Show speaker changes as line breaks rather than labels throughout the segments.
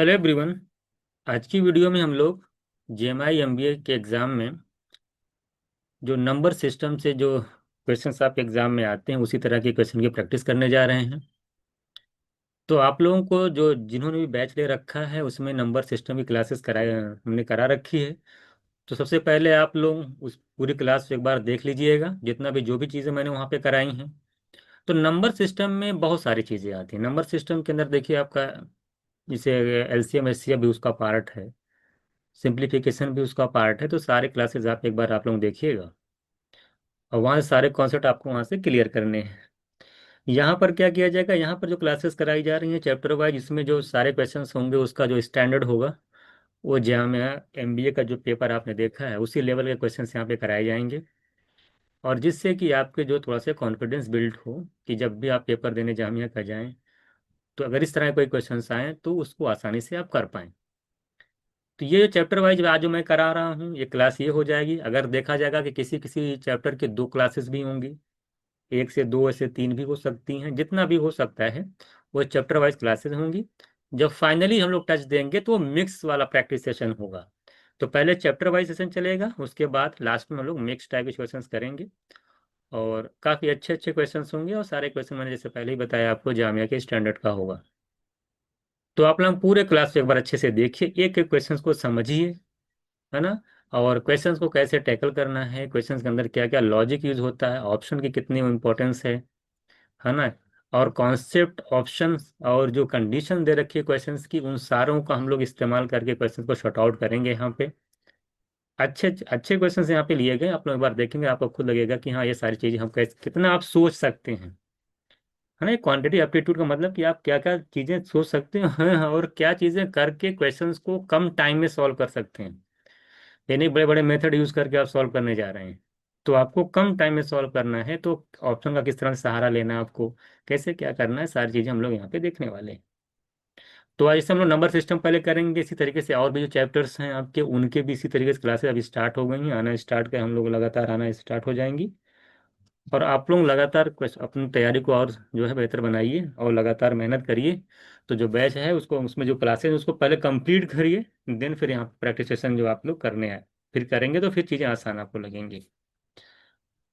Hello everyone. आज की video में हम लोग जेएमआई एमबीए के एग्ज़ाम में जो नंबर सिस्टम से जो क्वेश्चंस आपके एग्ज़ाम में आते हैं उसी तरह के क्वेश्चन की प्रैक्टिस करने जा रहे हैं। तो आप लोगों को जो जिन्होंने भी बैच ले रखा है उसमें नंबर सिस्टम की क्लासेस कराए हमने करा रखी है। तो सबसे पहले आप लोग उस पूरी क्लास को एक बार देख लीजिएगा, जितना भी जो भी चीज़ें मैंने वहाँ पे कराई हैं। तो नंबर सिस्टम में बहुत सारी चीज़ें आती हैं। नंबर सिस्टम के अंदर देखिए आपका जैसे एलसीएम एचसीएफ भी उसका पार्ट है, सिंप्लीफिकेशन भी उसका पार्ट है। तो सारे क्लासेस आप एक बार आप लोग देखिएगा और वहाँ से सारे कॉन्सेप्ट आपको वहाँ से क्लियर करने हैं। यहाँ पर क्या किया जाएगा, यहाँ पर जो क्लासेस कराई जा रही हैं चैप्टर वाइज, इसमें जो सारे क्वेश्चंस होंगे उसका जो स्टैंडर्ड होगा वो जामिया एमबीए का जो पेपर आपने देखा है उसी लेवल के क्वेश्चंस यहाँ पे कराए जाएंगे। और जिससे कि आपके जो थोड़ा सा कॉन्फिडेंस बिल्ड हो कि जब भी आप पेपर देने जामिया का जाएं तो अगर इस तरह के कोई क्वेश्चंस आएँ तो उसको आसानी से आप कर पाएँ। तो ये जो चैप्टर वाइज आज जो मैं करा रहा हूँ ये क्लास ये हो जाएगी। अगर देखा जाएगा कि किसी किसी चैप्टर के दो क्लासेस भी होंगी, एक से दो ऐसे तीन भी हो सकती हैं, जितना भी हो सकता है वो चैप्टर वाइज क्लासेस होंगी। जब फाइनली हम लोग टच देंगे तो वो मिक्स वाला प्रैक्टिस सेशन होगा। तो पहले चैप्टर वाइज सेशन चलेगा, उसके बाद लास्ट में हम लोग मिक्स टाइप के क्वेश्चंस करेंगे और काफ़ी अच्छे अच्छे क्वेश्चंस होंगे। और सारे क्वेश्चन मैंने जैसे पहले ही बताया आपको जामिया के स्टैंडर्ड का होगा। तो आप लोग पूरे क्लास को एक बार अच्छे से देखिए, एक एक क्वेश्चन को समझिए, है ना। और क्वेश्चंस को कैसे टैकल करना है, क्वेश्चंस के अंदर क्या क्या लॉजिक यूज होता है, ऑप्शन की कितनी इंपॉर्टेंस है ना। और कॉन्सेप्ट ऑप्शंस और जो कंडीशन दे रखी है क्वेश्चंस की उन सारों का हम लोग इस्तेमाल करके क्वेश्चन को शॉर्ट आउट करेंगे यहाँ पे। अच्छे अच्छे क्वेश्चंस यहाँ पे लिए गए, आप लोग एक बार देखेंगे आपको खुद लगेगा कि हाँ ये सारी चीज़ें हम कैसे कितना आप सोच सकते हैं, है ना। क्वांटिटी एप्टीट्यूड का मतलब कि आप क्या क्या चीज़ें सोच सकते हैं और क्या चीज़ें करके क्वेश्चंस को कम टाइम में सॉल्व कर सकते हैं। यानी बड़े बड़े मेथड यूज करके आप सॉल्व करने जा रहे हैं, तो आपको कम टाइम में सॉल्व करना है तो ऑप्शन का किस तरह से सहारा लेना है आपको, कैसे क्या करना है, सारी चीज़ें हम लोग यहाँ पे देखने वाले हैं। तो आज से हम लोग नंबर सिस्टम पहले करेंगे, इसी तरीके से और भी जो चैप्टर्स हैं आपके उनके भी इसी तरीके से क्लासेस अभी स्टार्ट हो गई हैं, आना स्टार्ट कर हम लोग लगातार आना स्टार्ट हो जाएंगी। और आप लोग लगातार अपनी तैयारी को और जो है बेहतर बनाइए और लगातार मेहनत करिए। तो जो बैच है उसको उसमें जो क्लासेस उसको पहले कंप्लीट करिए, देन फिर यहाँ प्रैक्टिस सेशन जो आप लोग करने आए फिर करेंगे तो फिर चीज़ें आसान आपको लगेंगी।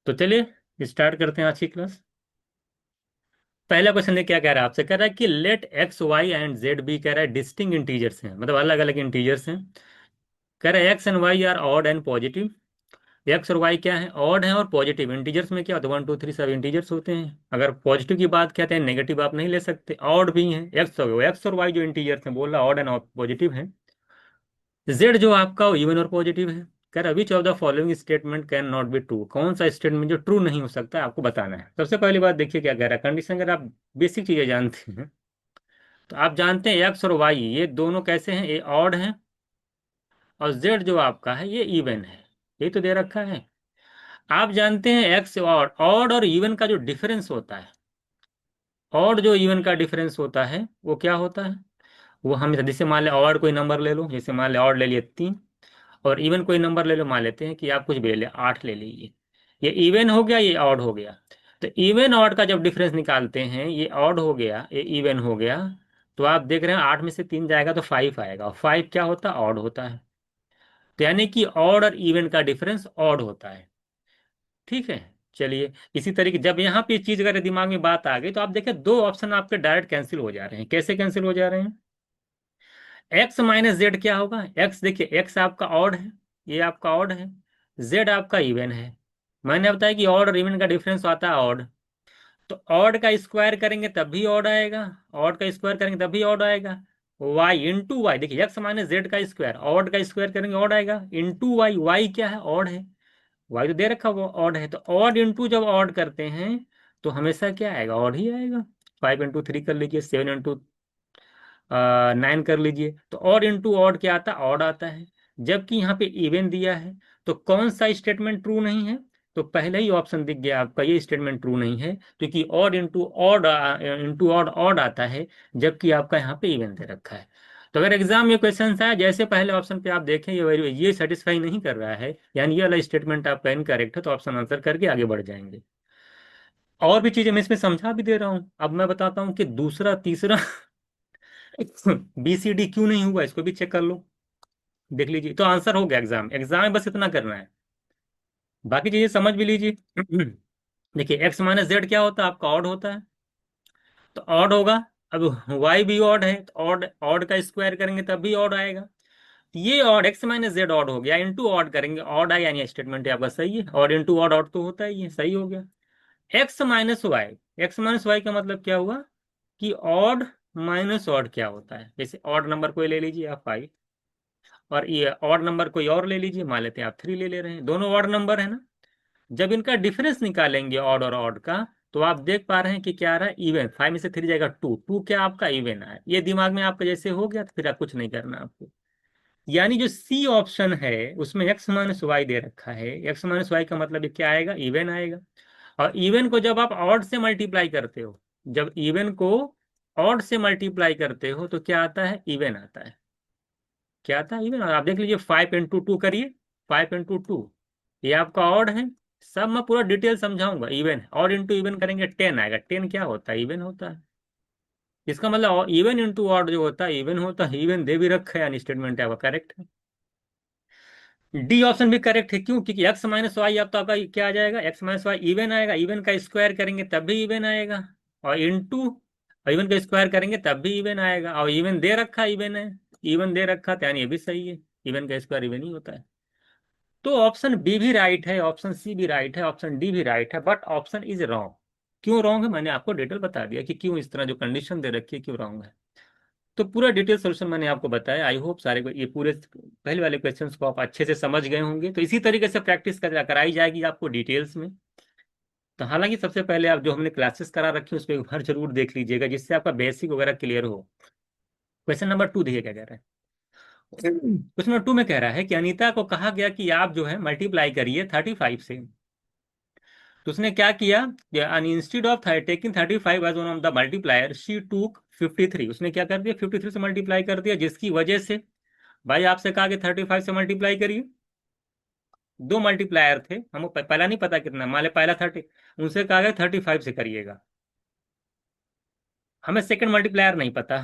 तो चलिए स्टार्ट करते हैं आज की क्लास। पहला क्वेश्चन ये क्या कह रहा है, आपसे कह रहा है कि let X Y and Z be, कह रहा है डिस्टिंग इंटीजर्स हैं, मतलब अलग अलग इंटीजर्स हैं। कह रहा है X and Y are odd and positive. X और वाई क्या है, ऑड है और पॉजिटिव। इंटीजर्स में क्या होता है, वन टू थ्री सब इंटीजर्स होते हैं। अगर पॉजिटिव की बात कहते हैं नेगेटिव आप नहीं ले सकते, ऑड भी हैं। एक्स और वाई जो इंटीजर्स हैं बोल रहा ऑड एंड पॉजिटिव है। जेड जो आपका इवन और पॉजिटिव है। कह रहा which of the following statement can not be true, कौन सा स्टेटमेंट जो ट्रू नहीं हो सकता है आपको बताना है। सबसे पहली बात देखिए क्या कह रहा है कंडीशन, अगर आप बेसिक चीजें जानते हैं तो आप जानते हैं एक्स और वाई ये दोनों कैसे हैं, ये ऑड हैं और जेड जो आपका है ये इवन है, ये तो दे रखा है। आप जानते हैं एक्स ऑड ऑड और इवन का जो डिफरेंस होता है, ऑड जो इवन का डिफरेंस होता है वो क्या होता है, वो हम जैसे मान ले ऑड कोई नंबर ले लो, जैसे मान ले ऑड ले लिए 3 और इवन कोई नंबर ले लो, मान लेते हैं कि आप कुछ भी ले 8 ले लीजिए। ये इवन हो गया, ये ऑड हो गया। तो इवन ऑड का जब डिफरेंस निकालते हैं, ये ऑड हो गया ये इवन हो गया, तो आप देख रहे हैं 8 में से 3 जाएगा तो 5 आएगा और 5 क्या होता है, ऑड होता है। तो यानी कि ऑड और इवन का डिफरेंस ऑड होता है। ठीक है। चलिए इसी तरीके जब यहाँ पे चीज अगर दिमाग में बात आ गई तो आप देखें दो ऑप्शन आपके डायरेक्ट कैंसिल हो जा रहे हैं। कैसे कैंसिल हो जा रहे हैं, एक्स माइनस जेड क्या होगा, एक्स देखिए एक्स आपका ऑड है, ये आपका ऑड है, जेड आपका इवन है। मैंने बताया कि ऑड और इवन का डिफरेंस आता है ऑड। तो ऑड का स्क्वायर करेंगे तब भी ऑड आएगा, ऑड का स्क्वायर करेंगे तब भी ऑड आएगा। वाई इंटू वाई, देखिए एक्स माइनस जेड का स्क्वायर, ऑड का स्क्वायर करेंगे ऑड आएगा, इंटू वाई, वाई क्या है ऑड है, वाई तो दे रखा वो ऑड है। तो ऑड इंटू जब ऑड करते हैं तो हमेशा क्या आएगा, ऑड ही आएगा। 5 इंटू 3 कर लीजिए, 7 इंटू 9 कर लीजिए, तो ऑड इंटू ऑड क्या आता है, ऑड आता है। जबकि यहाँ पे इवन दिया है, तो कौन सा स्टेटमेंट ट्रू नहीं है, तो पहले ही ऑप्शन दिख गया आपका, ये स्टेटमेंट ट्रू नहीं है क्योंकि ऑड इंटू ऑड ऑड आता है, जबकि आपका यहाँ पे इवन दे रखा है। तो अगर एग्जाम में क्वेश्चन आया जैसे पहले ऑप्शन पे आप देखें ये सेटिस्फाई नहीं कर रहा है, यानी ये वाला स्टेटमेंट आपका इनकरेक्ट है, तो ऑप्शन आंसर करके आगे बढ़ जाएंगे। और भी चीजें मैं इसमें समझा भी दे रहा हूँ, अब मैं बताता हूँ कि दूसरा तीसरा बी सी डी क्यों नहीं हुआ, इसको भी चेक कर लो, देख लीजिए। तो आंसर हो गया, एग्जाम एग्जाम में बस इतना करना है, बाकी चीजें समझ भी लीजिए। देखिए एक्स माइनस जेड क्या होता है आपका, ऑड होता है, तो ऑड होगा। अब वाई भी ऑड है, तो ऑड ऑड का स्क्वायर करेंगे तब भी ऑड आएगा। ये odd x minus Z odd हो गया, इंटू ऑड करेंगे ऑड आया, यानी स्टेटमेंट आपका सही है, ऑड इंटू ऑड, ऑड तो होता ही है, सही हो गया। X minus Y, X minus Y का मतलब क्या हुआ कि ऑड माइनस ऑड क्या होता है, जैसे ऑड नंबर कोई ले लीजिए आप 5, और ये ऑड नंबर कोई और ले लीजिए, मान लेते हैं आप 3 ले रहे हैं, दोनों ऑड नंबर है ना। जब इनका डिफरेंस निकालेंगे ऑड और ऑड का, तो आप देख पा रहे हैं कि क्या आ रहा है, इवन, 5 में से 3 जाएगा 2, 2 क्या आपका इवन है, ये दिमाग में आपका जैसे हो गया, तो फिर आप कुछ नहीं करना आपको। यानी जो सी ऑप्शन है उसमें एक्स माइनस वाई दे रखा है, एक्स माइनस वाई का मतलब ये क्या आएगा, इवन आएगा। और इवन को जब आप ऑड से मल्टीप्लाई करते हो, जब इवन को ऑड से मल्टीप्लाई करते हो तो क्या आता है, इवन आता है। क्या आता है, इवन। और आप देख लीजिए 5 इंटू 2 करिए, 5 इंटू 2, ये आपका ऑड है। सब मैं पूरा डिटेल समझाऊंगा, इवन ऑड इंटू इवन करेंगे 10 आएगा, 10 क्या होता है, इवन होता है। इसका मतलब इवन इंटू ऑड जो होता है इवन होता है, इवन दे भी रखा है, यानी स्टेटमेंट आपका करेक्ट है। डी ऑप्शन भी करेक्ट है, क्यों, क्योंकि एक्स माइनस वाई अब तो आपका क्या आ जाएगा, एक्स माइनस वाई इवन आएगा, इवन का स्क्वायर करेंगे तब भी इवन आएगा, और इंटू इवन का स्क्वायर करेंगे तब भी इवन आएगा, और इवन दे रखा इवन है, इवन दे रखा तो यानी ये भी सही है, इवन का स्क्वायर इवन ही होता है। तो ऑप्शन बी भी राइट है, ऑप्शन सी भी राइट है, ऑप्शन डी भी राइट है, बट ऑप्शन इज रॉन्ग। क्यों रॉन्ग है, मैंने आपको डिटेल बता दिया कि क्यों इस तरह जो कंडीशन दे रखी है क्यों रॉन्ग है। तो पूरा डिटेल सोल्यूशन मैंने आपको बताया, आई होप सारे ये पूरे पहले वाले क्वेश्चंस को आप अच्छे से समझ गए होंगे। तो इसी तरीके से प्रैक्टिस कराई जाएगी आपको डिटेल्स में। तो हालांकि सबसे पहले आप जो हमने क्लासेस करा रखी है उस पर एक बार जरूर देख लीजिएगा, जिससे आपका बेसिक वगैरह क्लियर हो। क्वेश्चन नंबर 2 देखिए क्या कह रहा है। क्वेश्चन नंबर 2 में कह रहा है कि अनीता को कहा गया कि आप जो है मल्टीप्लाई करिए 35 से। तो उसने क्या किया, instead of taking 35 as one of the multiplier she took 53, उसने क्या कर दिया 53 से मल्टीप्लाई कर दिया, जिसकी वजह से भाई आपसे कहा कि 35 से मल्टीप्लाई करिए। दो मल्टीप्लायर थे, हमको पहला नहीं पता कितना, मान ले पहला 30, उनसे कहा गया 35 से करिएगा। हमें सेकंड मल्टीप्लायर नहीं पता,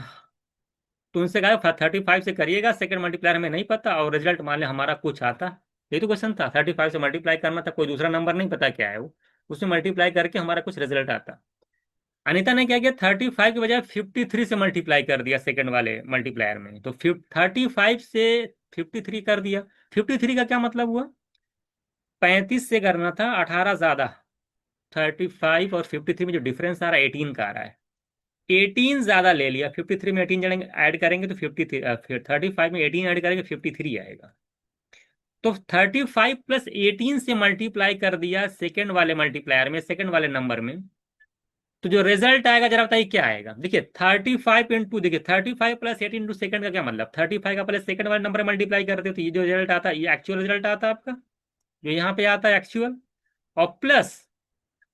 तो उनसे कहा 35 से करिएगा, सेकंड मल्टीप्लायर हमें नहीं पता, और रिजल्ट मान ले हमारा कुछ आता। ये तो क्वेश्चन था, 35 से मल्टीप्लाई करना था, कोई दूसरा नंबर नहीं पता क्या है वो, उसमें मल्टीप्लाई करके हमारा कुछ रिजल्ट आता। अनीता ने क्या किया, 35 के बजाय 53 से मल्टीप्लाई कर दिया सेकंड वाले मल्टीप्लायर में, तो 35 से 53 कर दिया। 53 का क्या मतलब हुआ, 35 से करना था 18 ज्यादा, 35 और 53 में जो डिफरेंस आ रहा है 18 का आ रहा है, 18 ज्यादा ले लिया, 53 में 18 ऐड करेंगे तो 53, फिर 35 में 18 ऐड करेंगे 53 आएगा। तो 35 प्लस 18 से मल्टीप्लाई कर दिया सेकंड वाले मल्टीप्लायर में, सेकंड वाले नंबर में, तो जो रिजल्ट आएगा जरा बताइए क्या आएगा। देखिए 35 इंटू, देखिए 35 प्लस 18 इंटू सेकंड का क्या मतलब, 35 का प्लस सेकंड वाले नंबर मल्टीप्लाई करते हो तो ये जो रिजल्ट आता है ये एक्चुअल रिजल्ट आता है आपका, जो यहाँ पे आता है एक्चुअल। और प्लस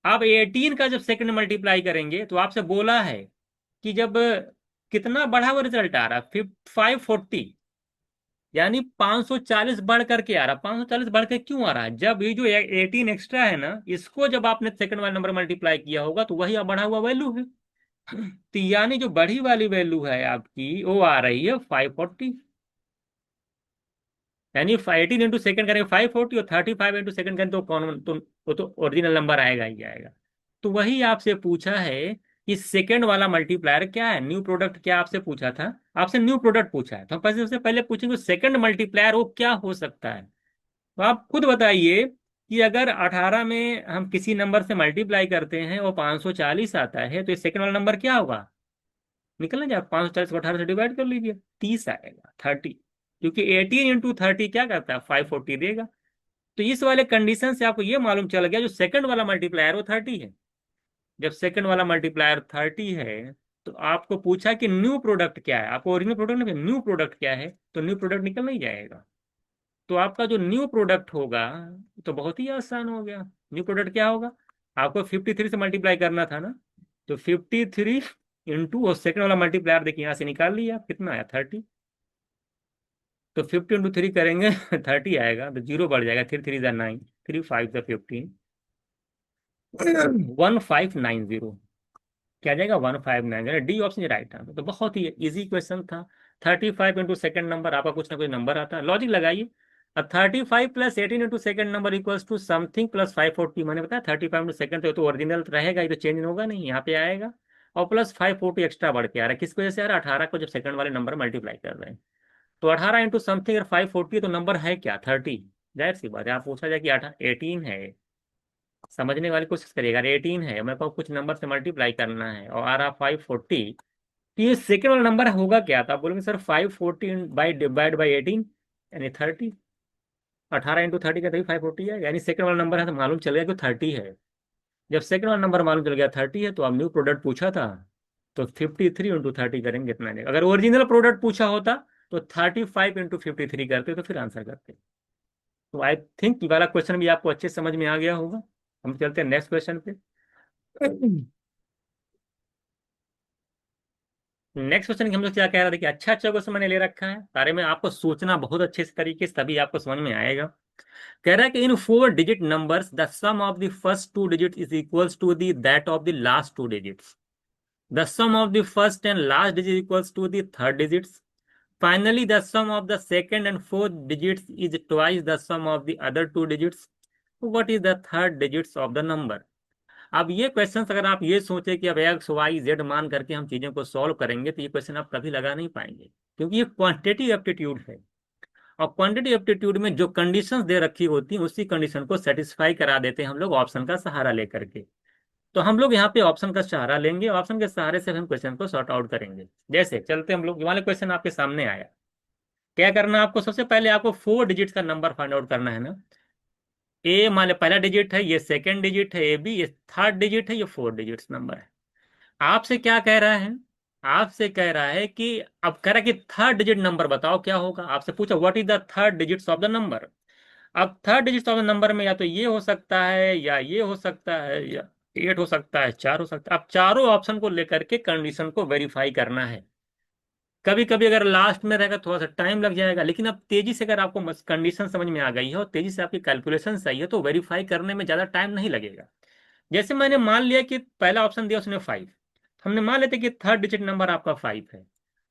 आप 18 का जब सेकंड मल्टीप्लाई करेंगे, तो आपसे बोला है कि जब कितना बढ़ा हुआ रिजल्ट आ रहा है 540, यानी 540 बढ़ करके आ रहा, 540 बढ़ के क्यों आ रहा है, जब ये जो 18 एक्स्ट्रा है ना, इसको जब आपने सेकंड वाला नंबर मल्टीप्लाई किया होगा तो वही अब बढ़ा हुआ वैल्यू है। तो यानी जो बढ़ी वाली वैल्यू है आपकी वो आ रही है 540, यानी 18 इंटू सेकंड करेंगे 540, और 35 इंटू सेकंड करेंगे तो कौन, तो वो तो ओरिजिनल नंबर आएगा ही आएगा। तो वही आपसे पूछा है कि सेकंड वाला मल्टीप्लायर क्या है, न्यू प्रोडक्ट क्या आपसे पूछा था, आपसे न्यू प्रोडक्ट पूछा है, तो हम सबसे पहले पूछेंगे सेकंड मल्टीप्लायर वो क्या हो सकता है। तो आप खुद बताइए कि अगर 18 में हम किसी नंबर से मल्टीप्लाई करते हैं वो 540 आता है, तो ये सेकंड वाला नंबर क्या होगा, निकलना जाए 540 को 18 से डिवाइड कर लीजिए, 30 आएगा, 30, क्योंकि 18 इंटू 30 क्या करता है 540 देगा। तो इस वाले कंडीशन से आपको ये मालूम चल गया जो सेकंड वाला मल्टीप्लायर वो 30 है। जब सेकंड वाला मल्टीप्लायर 30 है, तो आपको पूछा कि न्यू प्रोडक्ट क्या है, आपको ओरिजिनल प्रोडक्ट नहीं, न्यू प्रोडक्ट क्या है, तो न्यू प्रोडक्ट निकल नहीं जाएगा। तो आपका जो न्यू प्रोडक्ट होगा तो बहुत ही आसान हो गया। न्यू प्रोडक्ट क्या होगा, आपको 53 से मल्टीप्लाई करना था ना, तो 53 इंटू और सेकंड वाला मल्टीप्लायर देखिए यहाँ से निकाल लिया कितना आया 30, तो 50 इंटू 3 करेंगे 30 आएगा, तो जीरो बढ़ जाएगा, 3 3 9, 3 5 15, 1590। क्या जाएगा 159, डी ऑप्शन राइट आंसर। तो बहुत ही इजी क्वेश्चन था। 35 इंटू सेकेंड नंबर, आपका कुछ ना कुछ नंबर आता है, लॉजिक लगाइए। अब 35 plus 18 into second number equals to something plus 540। मैंने बताया 35 इंटू सेकेंड तो ओरिजिनल रहेगा, ये तो चेंज होगा नहीं, यहाँ पे आएगा। और प्लस 540 एक्स्ट्रा बढ़ के आ रहा है, किस वजह से आ रहा है? 18 को जब सेकंड वाले नंबर मल्टीप्लाई कर रहे हैं। तो 18 इंटू समथिंग अगर 540 तो नंबर है क्या? 30। जाहिर सी बात है, आप पूछा जाए कि 18 है, समझने वाली कोशिश करिएगा। 18 है, मेरे पास कुछ नंबर से मल्टीप्लाई करना है और आ रहा 540, तो ये सेकेंड वाला नंबर होगा क्या? तो आप बोलेंगे सर 540 बाई डिवाइड बाई 18 यानी 30। 18 इंटू 30 का तभी 540 है, यानी सेकेंड वाला नंबर है तो मालूम चल गया कि 30 है। जब सेकेंड वाला नंबर मालूम चल गया 30 है, तो आप न्यू प्रोडक्ट पूछा था, तो 53 इंटू 30 करेंगे इतना नहीं। अगर ओरिजिनल प्रोडक्ट पूछा होता तो 35 इंटू 53 करते तो फिर आंसर करते। तो आई थिंक ये वाला क्वेश्चन भी आपको अच्छे से समझ में आ गया होगा। हम चलते हैं नेक्स्ट क्वेश्चन पे। नेक्स्ट क्वेश्चन हम लोग क्या कह रहे थे कि अच्छा अच्छा क्वेश्चन मैंने ले रखा है, सारे में आपको सोचना बहुत अच्छे से तरीके से, तभी आपको समझ में आएगा। कह रहा है कि in 4 digit numbers the sum of the first 2 digit is equals to the that of the last 2 digits. The sum of the first and last digit equals to the third digits. Finally the sum of the second and fourth digits is twice the sum of the other 2 digits. What is the third digits of the number? अब ये question अगर आप ये सोचे कि अब x Y Z मान करके हम चीजों को सॉल्व करेंगे, तो ये क्वेश्चन आप कभी लगा नहीं पाएंगे, क्योंकि ये क्वांटिटेटिव एप्टीट्यूड है। और क्वांटिटेटिव एप्टीट्यूड में जो कंडीशंस दे रखी होती हैं उसी कंडीशन को सेटिस्फाई करा देते हैं हम लोग ऑप्शन का सहारा लेकर के। तो हम लोग यहाँ पे ऑप्शन का सहारा लेंगे, ऑप्शन के सहारे से हम क्वेश्चन को सॉर्ट आउट करेंगे। जैसे चलते हम लोग, ये वाले क्वेश्चन आपके सामने आया। क्या करना है आपको? सबसे पहले आपको 4 डिजिट्स का नंबर फाइंड आउट करना है ना। ए मान लो पहला डिजिट है, ये सेकंड डिजिट है ए बी, ये थर्ड डिजिट है, ये 4 डिजिट्स नंबर है। आपसे क्या कह रहा है? आपसे कह रहा है कि, अब कह रहा है कि थर्ड डिजिट नंबर बताओ क्या होगा। आपसे पूछा what is the third digits of the number. अब third digits of the number में या तो ये हो सकता है, या ये हो सकता है, या 8 हो सकता है, 4 हो सकता है। अब चारों ऑप्शन को लेकर के कंडीशन को वेरीफाई करना है। कभी कभी अगर लास्ट में रहेगा थोड़ा सा टाइम लग जाएगा, लेकिन अब तेजी से अगर आपको कंडीशन समझ में आ गई है और तेजी से आपकी कैलकुलेशन सही है, तो वेरीफाई करने में ज्यादा टाइम नहीं लगेगा। जैसे मैंने मान लिया कि पहला ऑप्शन दिया उसने 5, हमने मान लेते कि थर्ड डिजिट नंबर आपका 5 है।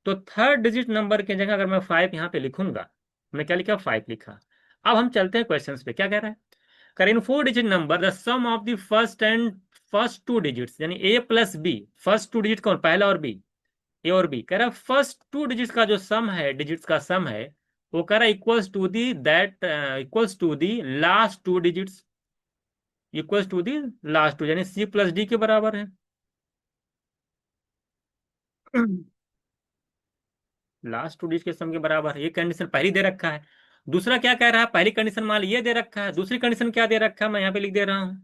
तो थर्ड डिजिट नंबर की जगह अगर मैं 5 यहाँ पे लिखूंगा, मैं क्या लिखा? 5 लिखा। अब हम चलते हैं क्वेश्चन पे, क्या कह रहा है? कर in 4 digit number the sum of the first 2 digits, यानी A plus B. First 2 digit कौन? पहला और बी, ए और बी। कह रहा है फर्स्ट 2 डिजिट्स का जो सम है, डिजिट्स का सम है, वो कह रहा है equals to the that equals to the last 2 digits, equals to the last 2, यानी सी प्लस डी के बराबर है। लास्ट 2 डिजिट के सम के बराबर है, ये कंडीशन पहली दे रखा है। दूसरा क्या कह रहा है? पहली कंडीशन मान ली ये दे रखा है, दूसरी कंडीशन क्या दे रखा है मैं यहाँ पे लिख दे रहा हूँ।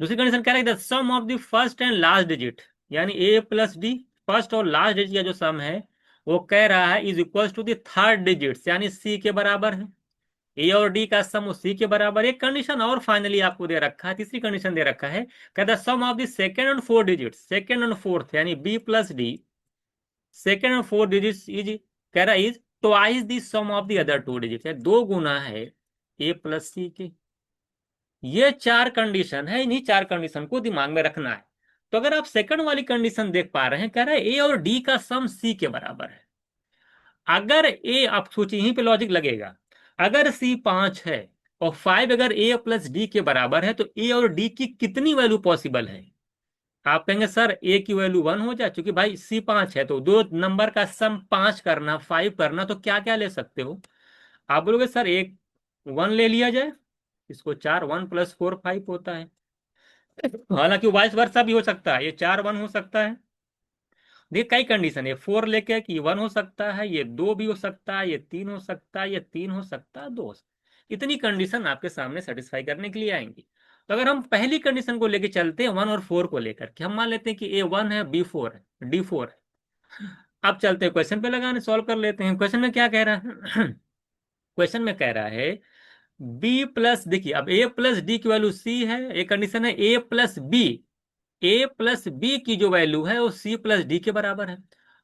दूसरी कंडीशन कह रहा है the sum of the first and last digit, यानी ए प्लस डी, फर्स्ट और लास्ट डिजिट का जो सम है वो कह रहा है is equal to the third digits, यानी सी के बराबर है। ए और डी का सम सी के बराबर। एक कंडीशन और फाइनली आपको दे रखा है, तीसरी कंडीशन दे रखा है, कहता है sum of the second and fourth digits, second and fourth यानी B plus D, second and fourth digits is, कह रहा is twice the sum of the other 2 digits, दो गुना है ए प्लस सी के। ये 4 कंडीशन है, इन्हीं 4 कंडीशन को दिमाग में रखना है। तो अगर आप सेकंड वाली कंडीशन देख पा रहे हैं, कह रहा है ए और डी का सम सी के बराबर है। अगर ए, आप सोचिए यहीं पे लॉजिक लगेगा, अगर सी 5 है और 5 अगर ए प्लस डी के बराबर है, तो ए और डी की कितनी वैल्यू पॉसिबल है? आप कहेंगे सर ए की वैल्यू 1 हो जाए, क्योंकि भाई सी 5 है, तो दो नंबर का सम 5 करना, 5 करना, तो क्या क्या ले सकते हो? आप बोलोगे सर एक 1 ले लिया जाए, इसको 4, 1 प्लस 4 5 होता है। हालांकि वाइस वर्सा भी हो सकता है, ये 4 1 हो सकता है। देखिए कई कंडीशन है, 4 लेके कि 1 हो सकता है, ये 2 भी हो सकता है, ये 3 हो सकता है, ये 3 हो सकता है, 2 हो सकता है। इतनी कंडीशन आपके सामने सेटिस्फाई करने के लिए आएंगी। तो अगर हम पहली कंडीशन को लेके चलते हैं 1 और 4 को लेकर कि हम मान लेते हैं कि ए 1 है, बी 4 है, डी 4 है। अब चलते हैं क्वेश्चन पे लगाने, सॉल्व कर लेते हैं। क्वेश्चन में क्या कह रहा है? क्वेश्चन में कह रहा है बी प्लस, देखिए अब ए प्लस डी की वैल्यू सी है, एक कंडीशन है ए प्लस बी, ए प्लस बी की जो वैल्यू है वो सी प्लस डी के बराबर है।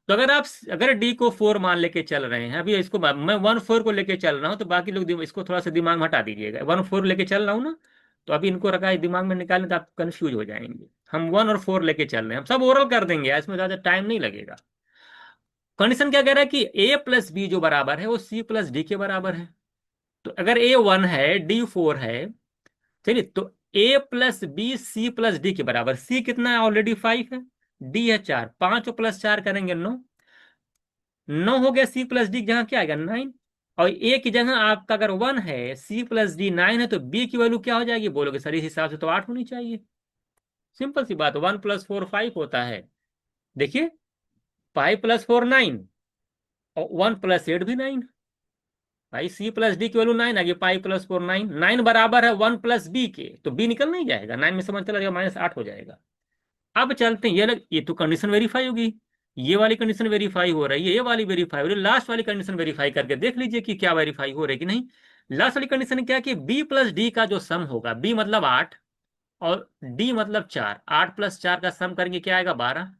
तो अगर आप, अगर डी को 4 मान लेके चल रहे हैं, अभी इसको मैं 1 4 को लेके चल रहा हूं, तो बाकी लोग इसको थोड़ा सा दिमाग में हटा दीजिएगा। 1 4 लेके चल रहा हूं ना, तो अभी इनको रखा है दिमाग में निकालें तो आप कंफ्यूज हो जाएंगे। हम 1 और 4 लेके चल रहे हैं, हम सब ओरल कर देंगे, इसमें ज्यादा टाइम नहीं लगेगा। कंडीशन क्या कह रहा है कि ए प्लस बी जो बराबर है वो सी प्लस डी के बराबर है। तो अगर A 1 है, D 4 है, चलिए, तो A plus B C plus D के बराबर। सी कितना है? ऑलरेडी 5 है। डी है 4, 5 और प्लस 4 करेंगे 9। 9 हो गया। सी प्लस डी जहां क्या आएगा? 9। और ए की जगह आपका अगर 1 है, सी प्लस डी 9 है, तो बी की वैल्यू क्या हो जाएगी बोलोगे? सर इस हिसाब से तो 8 होनी चाहिए। सिंपल सी बात, 1 + 4 5 होता है। देखिए, 5 + 4 9, और 1 + 8 भी 9। भाई सी प्लस डी की वैल्यू 9 आ गई। 5 + 4 9, 9 बराबर है 1 + बी के, तो बी निकल नहीं जाएगा, 9 में समझ चला जाएगा, -8 हो जाएगा। अब चलते हैं, ये तो कंडीशन वेरीफाई होगी। ये वाली कंडीशन वेरीफाई हो रही है, ये वाली वेरीफाई हो रही है। लास्ट वाली कंडीशन वेरीफाई करके देख लीजिए कि क्या वेरीफाई हो रही है कि नहीं। लास्ट वाली कंडीशन क्या कि बी प्लस डी का जो सम होगा, बी मतलब 8 और डी मतलब 4, 8 + 4 का सम करेंगे क्या आएगा? 12।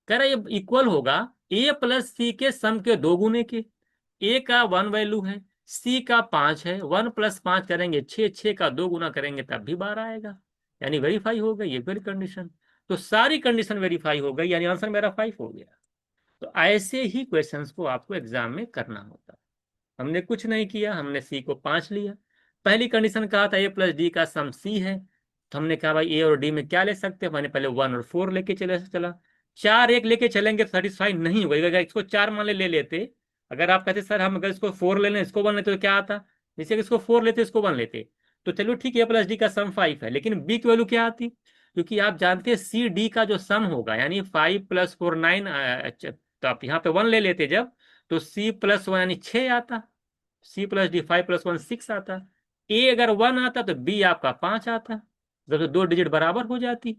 कह रहा है ये इक्वल होगा ए प्लस सी के सम के 2 गुने के। ए का 1 वैल्यू है, सी का 5 है, 1 + 5 करेंगे 6, 6 का 2 गुना करेंगे तब भी 12 आएगा। यानी वेरीफाई हो गई ये वाली कंडीशन। तो सारी कंडीशन वेरीफाई हो गई, यानी आंसर मेरा 5 हो गया। तो ऐसे ही क्वेश्चंस को आपको एग्जाम में करना होता है। हमने कुछ नहीं किया, हमने सी को 5 लिया। पहली कंडीशन कहा था ए प्लस डी का सम सी है, तो हमने कहा भाई ए और डी में क्या ले सकते हैं? मैंने पहले 1 और 4 लेके चला। 4 1 लेके चलेंगे तो सेटिस्फाई नहीं होगा। अगर इसको 4 मान ले लेते, अगर आप कहते सर हम अगर इसको 4 ले लें, इसको 1 लेते तो क्या आता? जैसे कि इसको 4 लेते, इसको 1 लेते, तो चलो ठीक है, ए प्लस डी का सम 5 है, लेकिन बी की वैल्यू क्या आती? क्योंकि आप जानते हैं सी डी का जो सम होगा, यानी 5 + 4 9, तो आप यहाँ पे 1 ले लेते जब, तो C + 1 यानी 6 आता। C + D 5 + 1 6 आता। ए अगर 1 आता तो बी आपका 5 आता, जब तो 2 डिजिट बराबर हो जाती।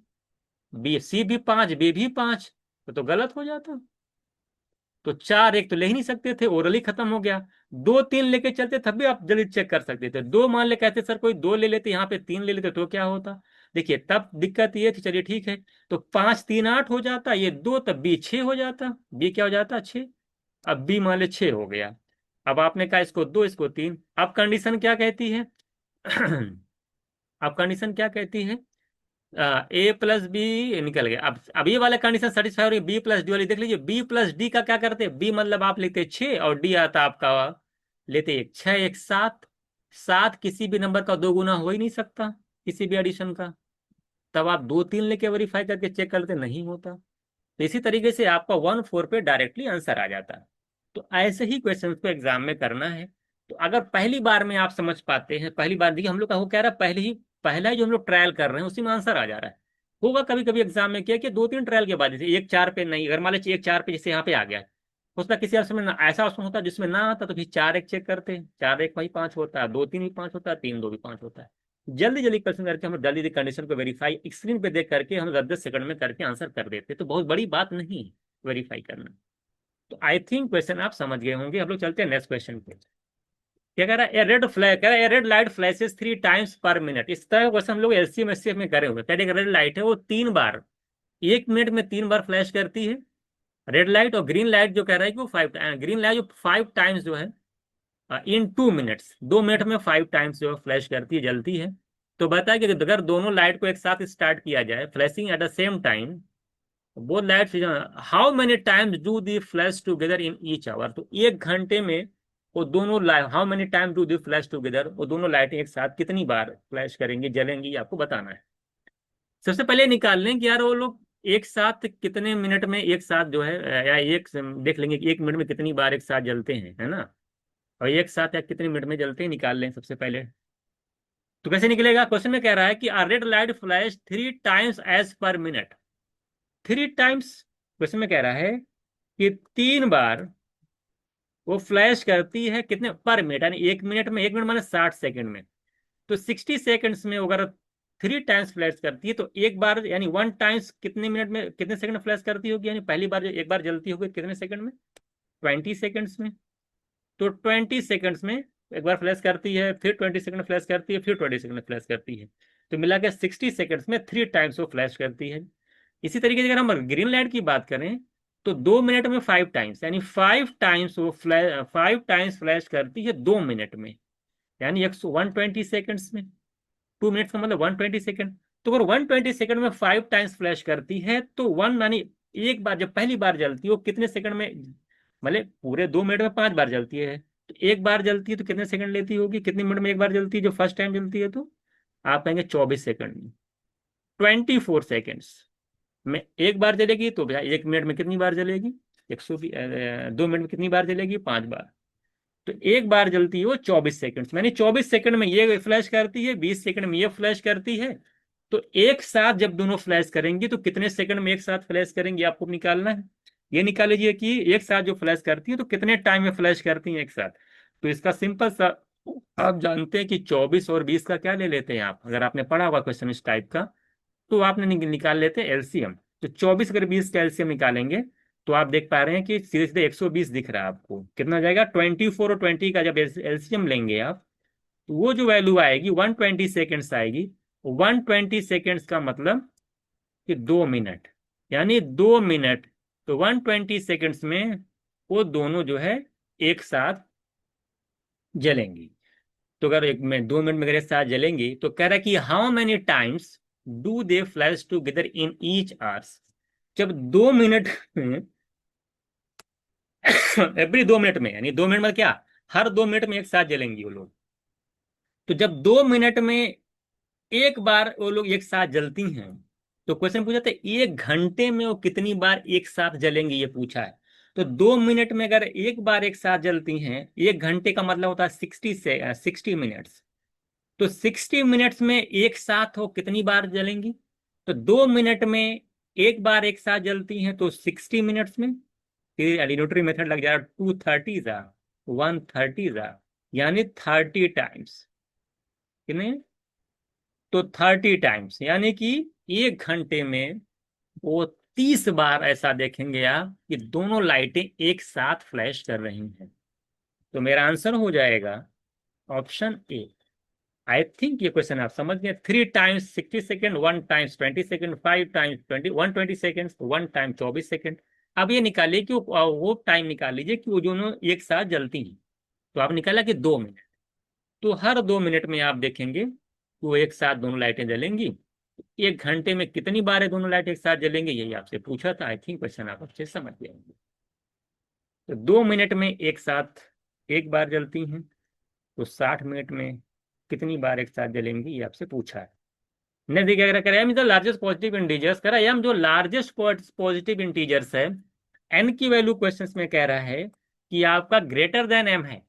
बी सी भी 5, बी भी 5, तो गलत हो जाता। तो 4 1 तो ले ही नहीं सकते थे, ओरली खत्म हो गया। 2 3 लेके चलते तब भी आप जल्दी चेक कर सकते थे। 2 मान ले कहते सर कोई 2 ले लेते, यहाँ पे 3 ले लेते तो क्या होता? देखिए तब दिक्कत ये थी। चलिए ठीक है, तो 5 3 8 हो जाता, ये 2, तब बी 6 हो जाता। बी क्या हो जाता? 6। अब बी मान ले 6 हो गया। अब आपने कहा इसको 2 इसको 3। अब कंडीशन क्या कहती है? अब कंडीशन क्या कहती है? ए प्लस बी निकल गया। अब ये वाला कंडीशन सेटिस्फाई हो रही है, बी प्लस डी वाली। देख लीजिए, बी प्लस डी का क्या करते हैं? बी मतलब आप लेते 6 और डी आता आपका, लेते 1, 6 1 7। 7 किसी भी नंबर का 2 गुना हो ही नहीं सकता, किसी भी एडिशन का। तब आप 2 3 लेके वेरीफाई करके चेक करते, नहीं होता। तो इसी तरीके से आपका 1 4 पे डायरेक्टली आंसर आ जाता है। तो ऐसे ही क्वेश्चन को एग्जाम में करना है। तो अगर पहली बार में आप समझ पाते हैं, पहली बार देखिए हम लोग का वो कह रहा है, पहला ही जो हम लोग ट्रायल कर रहे हैं उसी में आंसर आ जा रहा है। होगा कभी कभी एग्जाम में क्या कि 2 3 ट्रायल के बाद, जैसे 1 4 पे नहीं, अगर मान लीजिए 1 4 पे जैसे यहाँ पे आ गया, हो सकता है किसी ऑप्शन में ऐसा ऑप्शन होता है जिसमें ना आता, तो फिर 4 1 चेक करते हैं, 4 1 वही 5 होता है, 2 3 भी 5 होता है, 3 2 भी 5 होता है। जल्दी जल्दी क्वेश्चन करके हम जल्दी कंडीशन को वेरीफाई स्क्रीन पे देख करके हम 10 10 सेकंड में करके आंसर कर देते हैं। तो बहुत बड़ी बात नहीं वेरीफाई करना। तो आई थिंक क्वेश्चन आप समझ गए होंगे। हम लोग चलते हैं नेक्स्ट क्वेश्चन पे। क्या कह रहा है? ए रेड फ्लैग, कह रहा है a red light flashes 3 times per minute। इस तरह का क्वेश्चन हम लोग एलसीएम एचसीएफ में करे हुए। कह रहे रेड लाइट है वो 3 बार, 1 मिनट में 3 बार फ्लैश करती है रेड लाइट। और ग्रीन लाइट जो कह रहा है कि वो 5 ग्रीन लाइट जो 5 टाइम्स जो है इन 2 मिनट्स, 2 मिनट में 5 टाइम्स जो है फ्लैश करती है, जलती है। तो बताया कि अगर दोनों लाइट को एक साथ स्टार्ट किया जाए, flashing at the same time, both lights, how many times do they flash together in each hour. तो 1 घंटे में वो दोनों light, how many time do they flash together, वो दोनों लाइटें एक साथ कितनी बार फ्लैश करेंगी, जलेंगी, ये आपको बताना है। सबसे पहले निकाल लें कि यार वो लोग एक साथ कितने मिनट में एक साथ जो है, या एक देख लेंगे कि 1 मिनट में कितनी बार एक साथ जलते हैं, है ना। और एक साथ या कितने मिनट में जलते हैं निकाल लें सबसे पहले। तो कैसे निकलेगा? क्वेश्चन में कह रहा है कि a red light flash 3 times as per minute। 3 times, question में कह रहा है कि 3 बार वो फ्लैश करती है कितने पर मिनट, यानी 1 मिनट में, 1 मिनट माने 60 सेकंड में। तो 60 सेकंड्स में अगर 3 टाइम्स फ्लैश करती है, तो एक बार यानी 1 टाइम्स कितने मिनट में, कितने सेकंड में फ्लैश करती होगी? यानी पहली बार जो एक बार जलती होगी कितने सेकंड में? 20 सेकंड्स में। तो 20 सेकंड्स में एक बार फ्लैश करती है, फिर 20 सेकंड फ्लैश करती है, फिर 20 सेकंड फ्लैश करती है। तो मिला के 60 सेकंड्स में 3 टाइम्स वो फ्लैश करती है। इसी तरीके से अगर हम ग्रीन लाइट की बात करें, तो 2 मिनट में 5 टाइम्स, यानी 5 टाइम्स वो फ्लैश, 5 टाइम्स फ्लैश करती है 2 मिनट में, यानी 120 सेकंड्स में। 2 मिनट्स का मतलब 120 सेकंड। तो अगर 120 सेकंड में 5 टाइम्स फ्लैश करती है तो वन यानी एक बार जब पहली बार जलती है वो कितने सेकंड में, मतलब पूरे 2 मिनट में 5 बार जलती है, तो एक बार जलती है तो कितने सेकंड लेती होगी, कितने मिनट में एक बार जलती है जो फर्स्ट टाइम जलती है, तो आप कहेंगे 24 सेकंड में, 24 सेकेंड्स में एक बार जलेगी, तो भैया 1 मिनट में कितनी बार जलेगी, 2 मिनट में कितनी बार जलेगी, 5 बार। तो एक बार जलती है वो 24 सेकंड, मैंने 24 सेकंड में ये फ्लैश करती है, 20 सेकंड में ये फ्लैश करती है। तो एक साथ जब दोनों फ्लैश करेंगी तो कितने सेकंड में एक साथ फ्लैश करेंगी आपको निकालना है। ये निकाल लीजिए कि एक साथ जो फ्लैश करती है तो कितने टाइम में फ्लैश करती है एक साथ। तो इसका सिंपल सा, आप जानते हैं कि 24 और 20 का क्या ले लेते हैं आप, अगर आपने पढ़ा हुआ क्वेश्चन इस टाइप का, तो आपने निकाल लेते हैं एलसीएम। तो 24 अगर 20 का एलसीएम निकालेंगे तो आप देख पा रहे हैं कि सीधे सीधे 120 दिख रहा है आपको, कितना जाएगा 24 और 20 का जब एलसीएम लेंगे आप, तो वो जो वैल्यू आएगी 120 सेकेंड्स आएगी। 120 सेकेंड्स का मतलब कि 2 मिनट, यानी 2 मिनट। तो 120 सेकेंड्स में वो दोनों जो है एक साथ जलेंगी। तो अगर 2 मिनट में अगर एक साथ जलेंगी तो कह रहा है कि how many times do they flash together in each hours. जब 2 मिनट में एवरी 2 मिनट में, यानी 2 मिनट में क्या, हर 2 मिनट में एक साथ जलेंगी वो लोग। तो जब 2 मिनट में एक बार वो लोग एक साथ जलती हैं, तो क्वेश्चन पूछा था 1 घंटे में वो कितनी बार एक साथ जलेंगी, ये पूछा है। तो 2 मिनट में अगर एक बार एक साथ जलती हैं, 1 घंटे का मतलब होता है 60 मिनट्स। तो 60 मिनट्स में एक साथ हो कितनी बार जलेंगी, तो 2 मिनट में एक बार एक साथ जलती हैं तो 60 मिनट्स में, फिर एलिमिनेटरी मेथड लग जाएगा, 230 130 यानी 30 टाइम्स, कितने, तो 30 टाइम्स, यानी कि 1 घंटे में वो 30 बार ऐसा देखेंगे आप कि दोनों लाइटें एक साथ फ्लैश कर रही हैं। तो मेरा आंसर हो जाएगा ऑप्शन ए। आई थिंक ये क्वेश्चन आप समझ गए। 3 times 60 second, 1 times 20 second, 5 times 20, 120 second, 1 time 24 second. अब ये निकालिए कि वो टाइम निकाल लीजिए कि वो दोनों एक साथ जलती हैं। तो आप निकाला कि 2 मिनट, तो हर 2 मिनट में आप देखेंगे कि वो एक साथ दोनों लाइटें जलेंगी। 1 घंटे में कितनी बार है दोनों लाइट एक साथ जलेंगे, यही आपसे पूछा था। आई थिंक क्वेश्चन आप अच्छे से समझ गए होंगे। तो 2 मिनट में एक साथ एक बार जलती हैं, तो 60 मिनट में कितनी बार एक साथ जलेंगी, ये आपसे पूछा है। नेक्स्ट देखिए, अगर करें द लार्जेस्ट पॉजिटिव इंटीजर्स, करा हम जो लार्जेस्ट पॉजिटिव इंटीजर्स है एन की वैल्यू क्वेश्चन में कह रहा है कि आपका ग्रेटर देन एम है।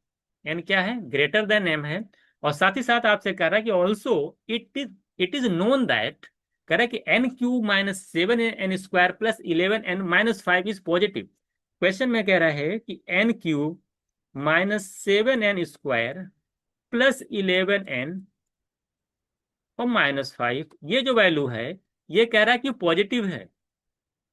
एन क्या है, ग्रेटर देन एम है। और साथ ही साथ आपसे कह रहा है कि also it is known that, कह रहा है कि n cube -7 n square plus 11 n - 5 is positive. Question में कह रहा है कि n cube -7 n square plus 11 n और -5, ये जो वैल्यू है ये कह रहा है कि पॉजिटिव है,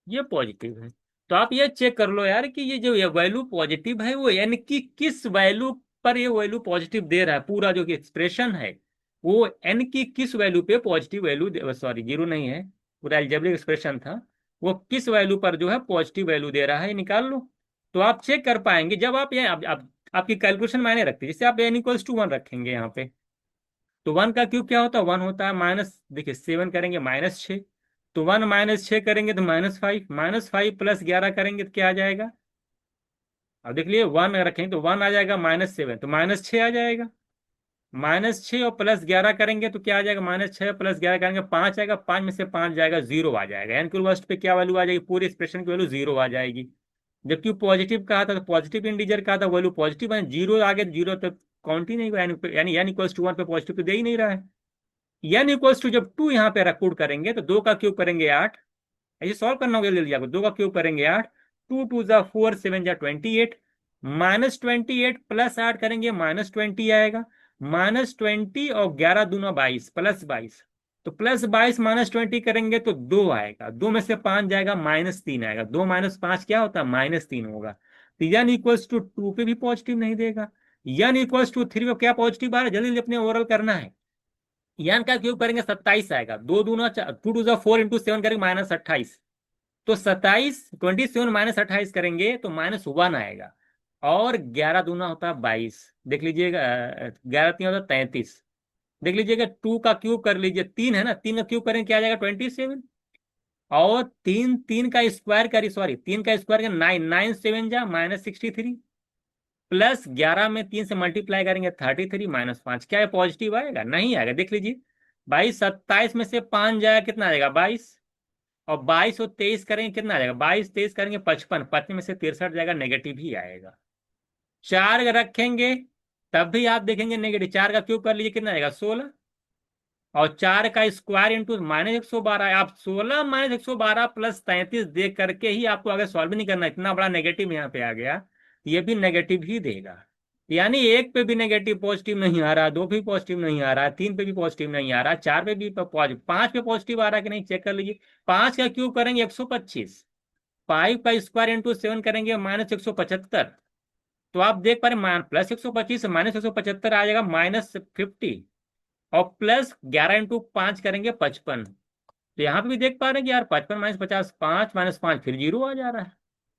ये पॉजिटिव है। तो आप ये चेक कर लो यार कि ये जो ये वैल्यू पॉजिटिव है वो एन की किस वैल्यू पर ये वैल्यू पॉजिटिव दे रहा है, पूरा जो एक्सप्रेशन है वो एन की किस वैल्यू पे पॉजिटिव वैल्यू, सॉरी जीरो नहीं है, पूरा एल्जेब्रिक एक्सप्रेशन था, वो किस वैल्यू पर जो है पॉजिटिव वैल्यू दे रहा है, निकाल लो। तो आप चेक कर पाएंगे जब आप ये आपकी कैलकुलेशन मायने रखती है। जैसे आप एन इक्वल्स टू 1 रखेंगे यहाँ पे, तो 1 का क्यूब क्या होता है, 1 होता है माइनस, देखिए 7 करेंगे -6, तो 1 - 6 करेंगे तो -5, -5 प्लस 11 करेंगे तो क्या आ जाएगा, अब देख लिए 1 रखेंगे तो 1 आ जाएगा, -7 तो -6 आ जाएगा, -6 और +11 करेंगे तो क्या आ जाएगा, -6 +11 करेंगे 5 आएगा, 5 में से 5 जाएगा, 0 आ जाएगा। एन क्यूब पे क्या वैल्यू आ जाएगी, पूरी एक्सप्रेशन की वैल्यू 0 आ जाएगी। जबकि पॉजिटिव कहा था, तो पॉजिटिव इंटीजर कहा था वैल्यू पॉजिटिव है, 0 आगे 0 तो काउंट ही नहीं हुआ, यानी एन इक्वल्स टू 1 पे पॉजिटिव तो दे ही नहीं रहा है। एन इक्वल्स टू जब 2 यहाँ पे रखूट करेंगे तो 2 का क्यूब करेंगे 8, ऐसे सॉल्व करना होगा जल्दी आपको, 2 का क्यूब करेंगे 8, 2 2 जा 4 7 जा 28, -28 प्लस 8 करेंगे -20 आएगा, -20 और 11 दूना 22 +22, तो +22 -20 करेंगे तो 2 आएगा, 2 में से 5 जाएगा, -3 आएगा, 2 - 5 क्या होता है, -3 होगा। तो एन इक्वल्स टू 2 पे भी पॉजिटिव नहीं देगा, एन इक्वल्स टू 3 पे क्या पॉजिटिव आ रहा है, जल्दी जल्दी अपने ओवरऑल करना है। एन का क्यूब करेंगे 27 आएगा, 2 दूना 2 2 4 इंटू 7 करेंगे -28, तो 27 27 -28 करेंगे तो -1 आएगा, और 11 दूना होता है 22, देख लीजिएगा, 11 3 होता है 33, देख लीजिएगा, 2 का क्यूब कर लीजिए, 3 है ना, 3 का क्यूब करेंगे क्या आ जाएगा 27। और तीन तीन का स्क्वायर करिए, सॉरी 3 का स्क्वायर 9, 9 7 जा -63, प्लस 11 में 3 से मल्टीप्लाई करेंगे 33, -5, क्या है पॉजिटिव आएगा? नहीं आएगा। देख लीजिए भाई, 27 में से 5 जाएगा कितना आ जाएगा 22, और 22 और 23 करेंगे कितना आ जाएगा, 22 23 करेंगे 55, 55 में से 63 जाएगा, नेगेटिव ही आएगा। 4 रखेंगे तब भी आप देखेंगे नेगेटिव। 4 का क्यूब कर लीजिए कितना आएगा 16, और 4 का स्क्वायर इंटू -112 आप 16 -112 प्लस 33 दे करके ही आपको आगे सॉल्व नहीं करना, इतना बड़ा नेगेटिव यहाँ पे आ गया, ये भी नेगेटिव ही देगा। यानी एक पे भी नेगेटिव पॉजिटिव नहीं आ रहा, दो पे भी पॉजिटिव नहीं आ रहा, 3 पे भी पॉजिटिव नहीं आ रहा, 4 पे भी पॉजिटिव, 5 पे पॉजिटिव आ रहा है कि नहीं चेक कर लीजिए। 5 का क्यूब करेंगे 125, 5 का स्क्वायर इंटू 7 करेंगे -175, तो आप देख पा रहे +125 -175 आ जाएगा -50, और प्लस 11 इंटू 5 करेंगे 55, तो यहाँ पे भी देख पा रहे हैं कि यार 55 -50, 5 -5 फिर जीरो आ जा रहा है।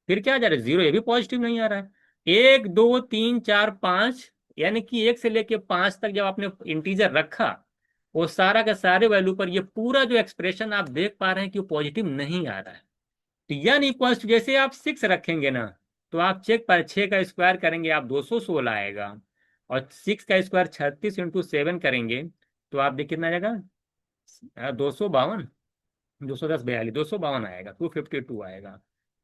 फिर क्या आ जा रहा है जीरो, ये भी पॉजिटिव नहीं आ रहा है। 1 2 3 4 5, यानी कि 1 से लेके 5 तक जब आपने इंटीजर रखा, वो सारा का सारे वैल्यू पर ये पूरा जो एक्सप्रेशन आप देख पा रहे हैं कि वो पॉजिटिव नहीं आ रहा है। तो यानी इक्वल्स टू, जैसे आप 6 रखेंगे ना, तो आप चेक पर 6 का स्क्वायर करेंगे आप 216 आएगा, और 6 का स्क्वायर 36 इंटू 7 करेंगे तो आप देख कितना आ जाएगा 252, 210 42 252 आएगा, 252 आएगा,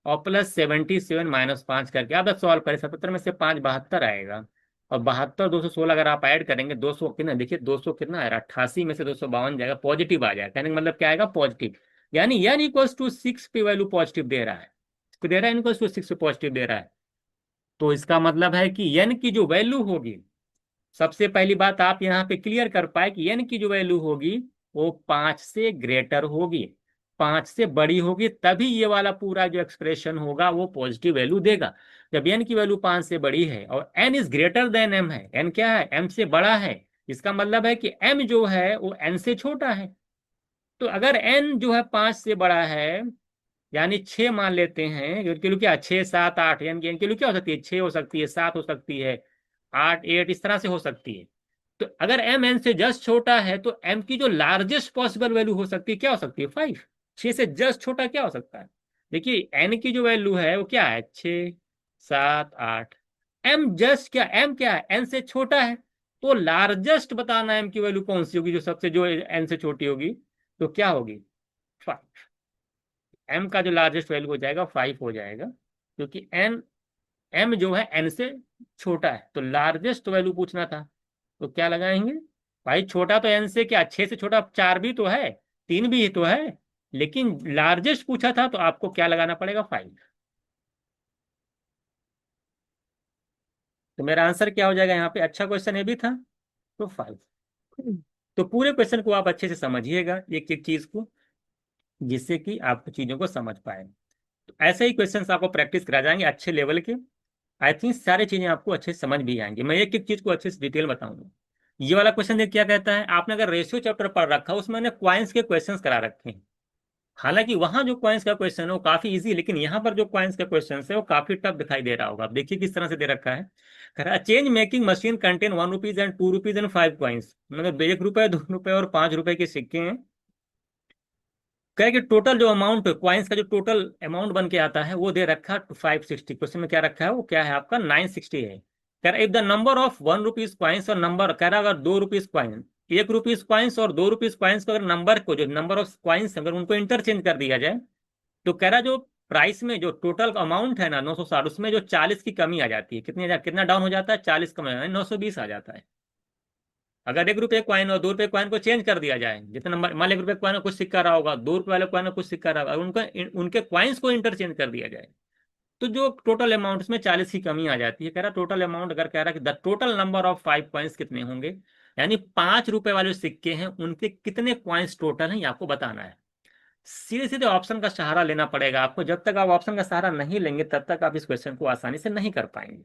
और प्लस 77 -5 करके आप सॉल्व करें, 77 में से 5 72 आएगा, और 72 216 अगर आप ऐड करेंगे 200 कितना, देखिए 200 कितना आ रहा है 88 में से 252 जाएगा, पॉजिटिव आ जाएगा। कहने का मतलब क्या आएगा पॉजिटिव, यानी n इक्वल्स टू 6 पे वैल्यू पॉजिटिव दे रहा है, इसको दे रहा है n इक्वल्स टू 6 पे पॉजिटिव दे रहा है। तो इसका मतलब है कि n की जो वैल्यू होगी, सबसे पहली बात आप यहाँ पे क्लियर कर पाए कि n की जो वैल्यू होगी वो 5 से ग्रेटर होगी, 5 से बड़ी होगी, तभी ये वाला पूरा जो एक्सप्रेशन होगा वो पॉजिटिव वैल्यू देगा। जब n की वैल्यू 5 से बड़ी है और n is greater than m है, n क्या है m से बड़ा है, इसका मतलब है कि m जो है वो n से छोटा है। तो अगर n जो है 5 से बड़ा है, यानी 6 मान लेते हैं, इनके लिए क्या 6 7 8, यानी कि इनके लिए क्या हो सकती है 6 हो सकती है, 7 हो सकती है, 8 8 इस तरह से हो सकती है। तो अगर m n से जस्ट छोटा है तो m की जो लार्जेस्ट पॉसिबल वैल्यू हो सकती है क्या हो सकती है 5। 6 से जस्ट छोटा क्या हो सकता है, देखिए n की जो वैल्यू है वो क्या है 6 7 8, m जस्ट क्या m क्या है n से छोटा है, तो लार्जेस्ट बताना m की वैल्यू कौन सी होगी, जो सबसे जो n से छोटी होगी, तो क्या होगी 5। m का जो लार्जेस्ट वैल्यू हो जाएगा 5 हो जाएगा, क्योंकि n m जो है n से छोटा है, तो लार्जेस्ट वैल्यू पूछना था, तो क्या लगाएंगे भाई, छोटा तो n से क्या 6 से छोटा 4 भी तो है, 3 भी तो है, लेकिन लार्जेस्ट पूछा था तो आपको क्या लगाना पड़ेगा 5। तो मेरा आंसर क्या हो जाएगा यहाँ पे, अच्छा क्वेश्चन ये भी था, तो 5। तो पूरे क्वेश्चन को आप अच्छे से समझिएगा एक एक चीज को, जिससे कि आप चीजों को समझ पाए। तो ऐसे ही क्वेश्चंस आपको प्रैक्टिस करा जाएंगे अच्छे लेवल के, आई थिंक सारी चीजें आपको अच्छे से समझ भी आएंगी। मैं एक एक चीज को अच्छे से डिटेल बताऊंगा। ये वाला क्वेश्चन देख क्या कहता है, आपने अगर रेशियो चैप्टर पढ़ रखा उसमें मैंने क्वाइंस के क्वेश्चंस करा रखे हैं। हालांकि वहां जो क्वाइंस का क्वेश्चन है वो काफी इजी, लेकिन यहाँ पर जो क्वाइंस का क्वेश्चन है वो काफी टफ दिखाई दे रहा होगा। आप देखिए किस तरह से दे रखा है, कह रहा है change making machine contain 1 rupees and 2 rupees and 5 coins, मतलब 1 रुपए 2 रुपए और 5 रुपए के सिक्के हैं। कह कि टोटल जो अमाउंट क्वाइंस का जो टोटल अमाउंट बन के आता है वो दे रखा 560। क्वेश्चन में क्या रखा है, वो क्या है आपका 960 है। कह रहा if the number of 1 rupees coins, और नंबर कह रहा अगर 2 रुपीज कॉइन, 1 रुपीज कॉइन्स और 2 रुपीज कॉइन्स को अगर नंबर को, जो नंबर ऑफ कॉइन्स अगर उनको इंटरचेंज कर दिया जाए, तो कह रहा जो प्राइस में जो टोटल अमाउंट है ना 960, उसमें जो 40 की कमी आ जाती है, कितनी कितना डाउन हो जाता है 40 कम हो जाता है, 920 आ जाता है। अगर 1 रुपए क्वाइन और 2 रुपए क्वाइन को चेंज कर दिया जाए, जितना नंबर मान 1 रुपए क्वाइन में कुछ सिक्का रहा होगा, 2 रुपए वाले क्वाइन में कुछ सिक्का रहा होगा, अगर उनका उनके क्वाइंस को इंटरचेंज कर दिया जाए, तो जो टोटल अमाउंट में 40 की कमी आ जाती है। कह रहा टोटल अमाउंट, अगर कह रहा कि the total number of 5 coins कितने होंगे, यानी 5 रुपए वाले सिक्के हैं उनके कितने क्वाइंस टोटल हैं ये आपको बताना है। सीधे सीधे ऑप्शन का सहारा लेना पड़ेगा आपको, जब तक आप ऑप्शन का सहारा नहीं लेंगे तब तक आप इस क्वेश्चन को आसानी से नहीं कर पाएंगे।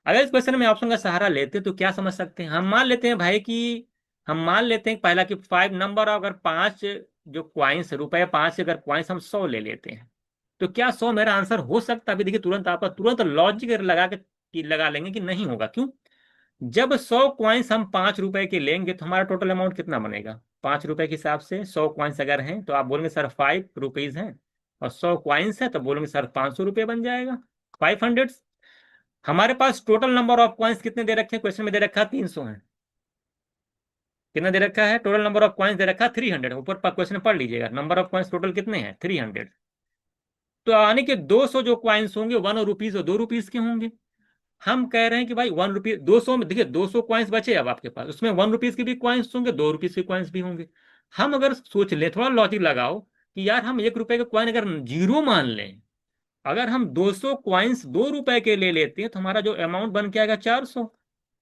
अगर इस क्वेश्चन में ऑप्शन का सहारा लेते हैं तो क्या समझ सकते हैं, हम मान लेते हैं भाई कि हम मान लेते हैं पहला कि 5 नंबर, अगर 5 जो क्वाइंस रुपए 5 अगर क्वाइंस हम 100 ले लेते हैं, तो क्या 100 मेरा आंसर हो सकता है? अभी देखिए तुरंत आपका तुरंत लॉजिक लगा के कि लगा लेंगे कि नहीं होगा। क्यों? जब 100 कॉइन्स हम 5 रुपए के लेंगे तो हमारा टोटल अमाउंट कितना बनेगा? 5 रुपए के हिसाब से 100 कॉइन्स अगर हैं तो आप बोलेंगे सर 5 रुपीज हैं, और 100 कॉइन्स है तो बोलेंगे सर 500 रुपये बन जाएगा, 500। हमारे पास टोटल नंबर ऑफ कॉइन्स कितने दे रखे हैं? क्वेश्चन में दे रखा है 300 है। कितना दे रखा है? टोटल नंबर ऑफ कॉइन्स दे रखा है 300। ऊपर क्वेश्चन पढ़ लीजिएगा, नंबर ऑफ कॉइन्स टोटल कितने हैं? 300। तो यानी कि 200 जो कॉइन्स होंगे 1 रुपीज और 2 रुपीज के होंगे। हम कह रहे हैं कि भाई 1 रुपी 200 में देखिए 200 कॉइन्स बचे अब आपके पास, उसमें 1 रुपीज के भी कॉइन्स होंगे, 2 रुपीज के कॉइन्स भी होंगे। हम अगर सोच ले, थोड़ा लॉजिक लगाओ कि यार हम 1 रुपए के कॉइन अगर जीरो मान लें, अगर हम 200 कॉइन्स 2 रुपए के ले लेते हैं तो हमारा जो अमाउंट बन के आएगा 400।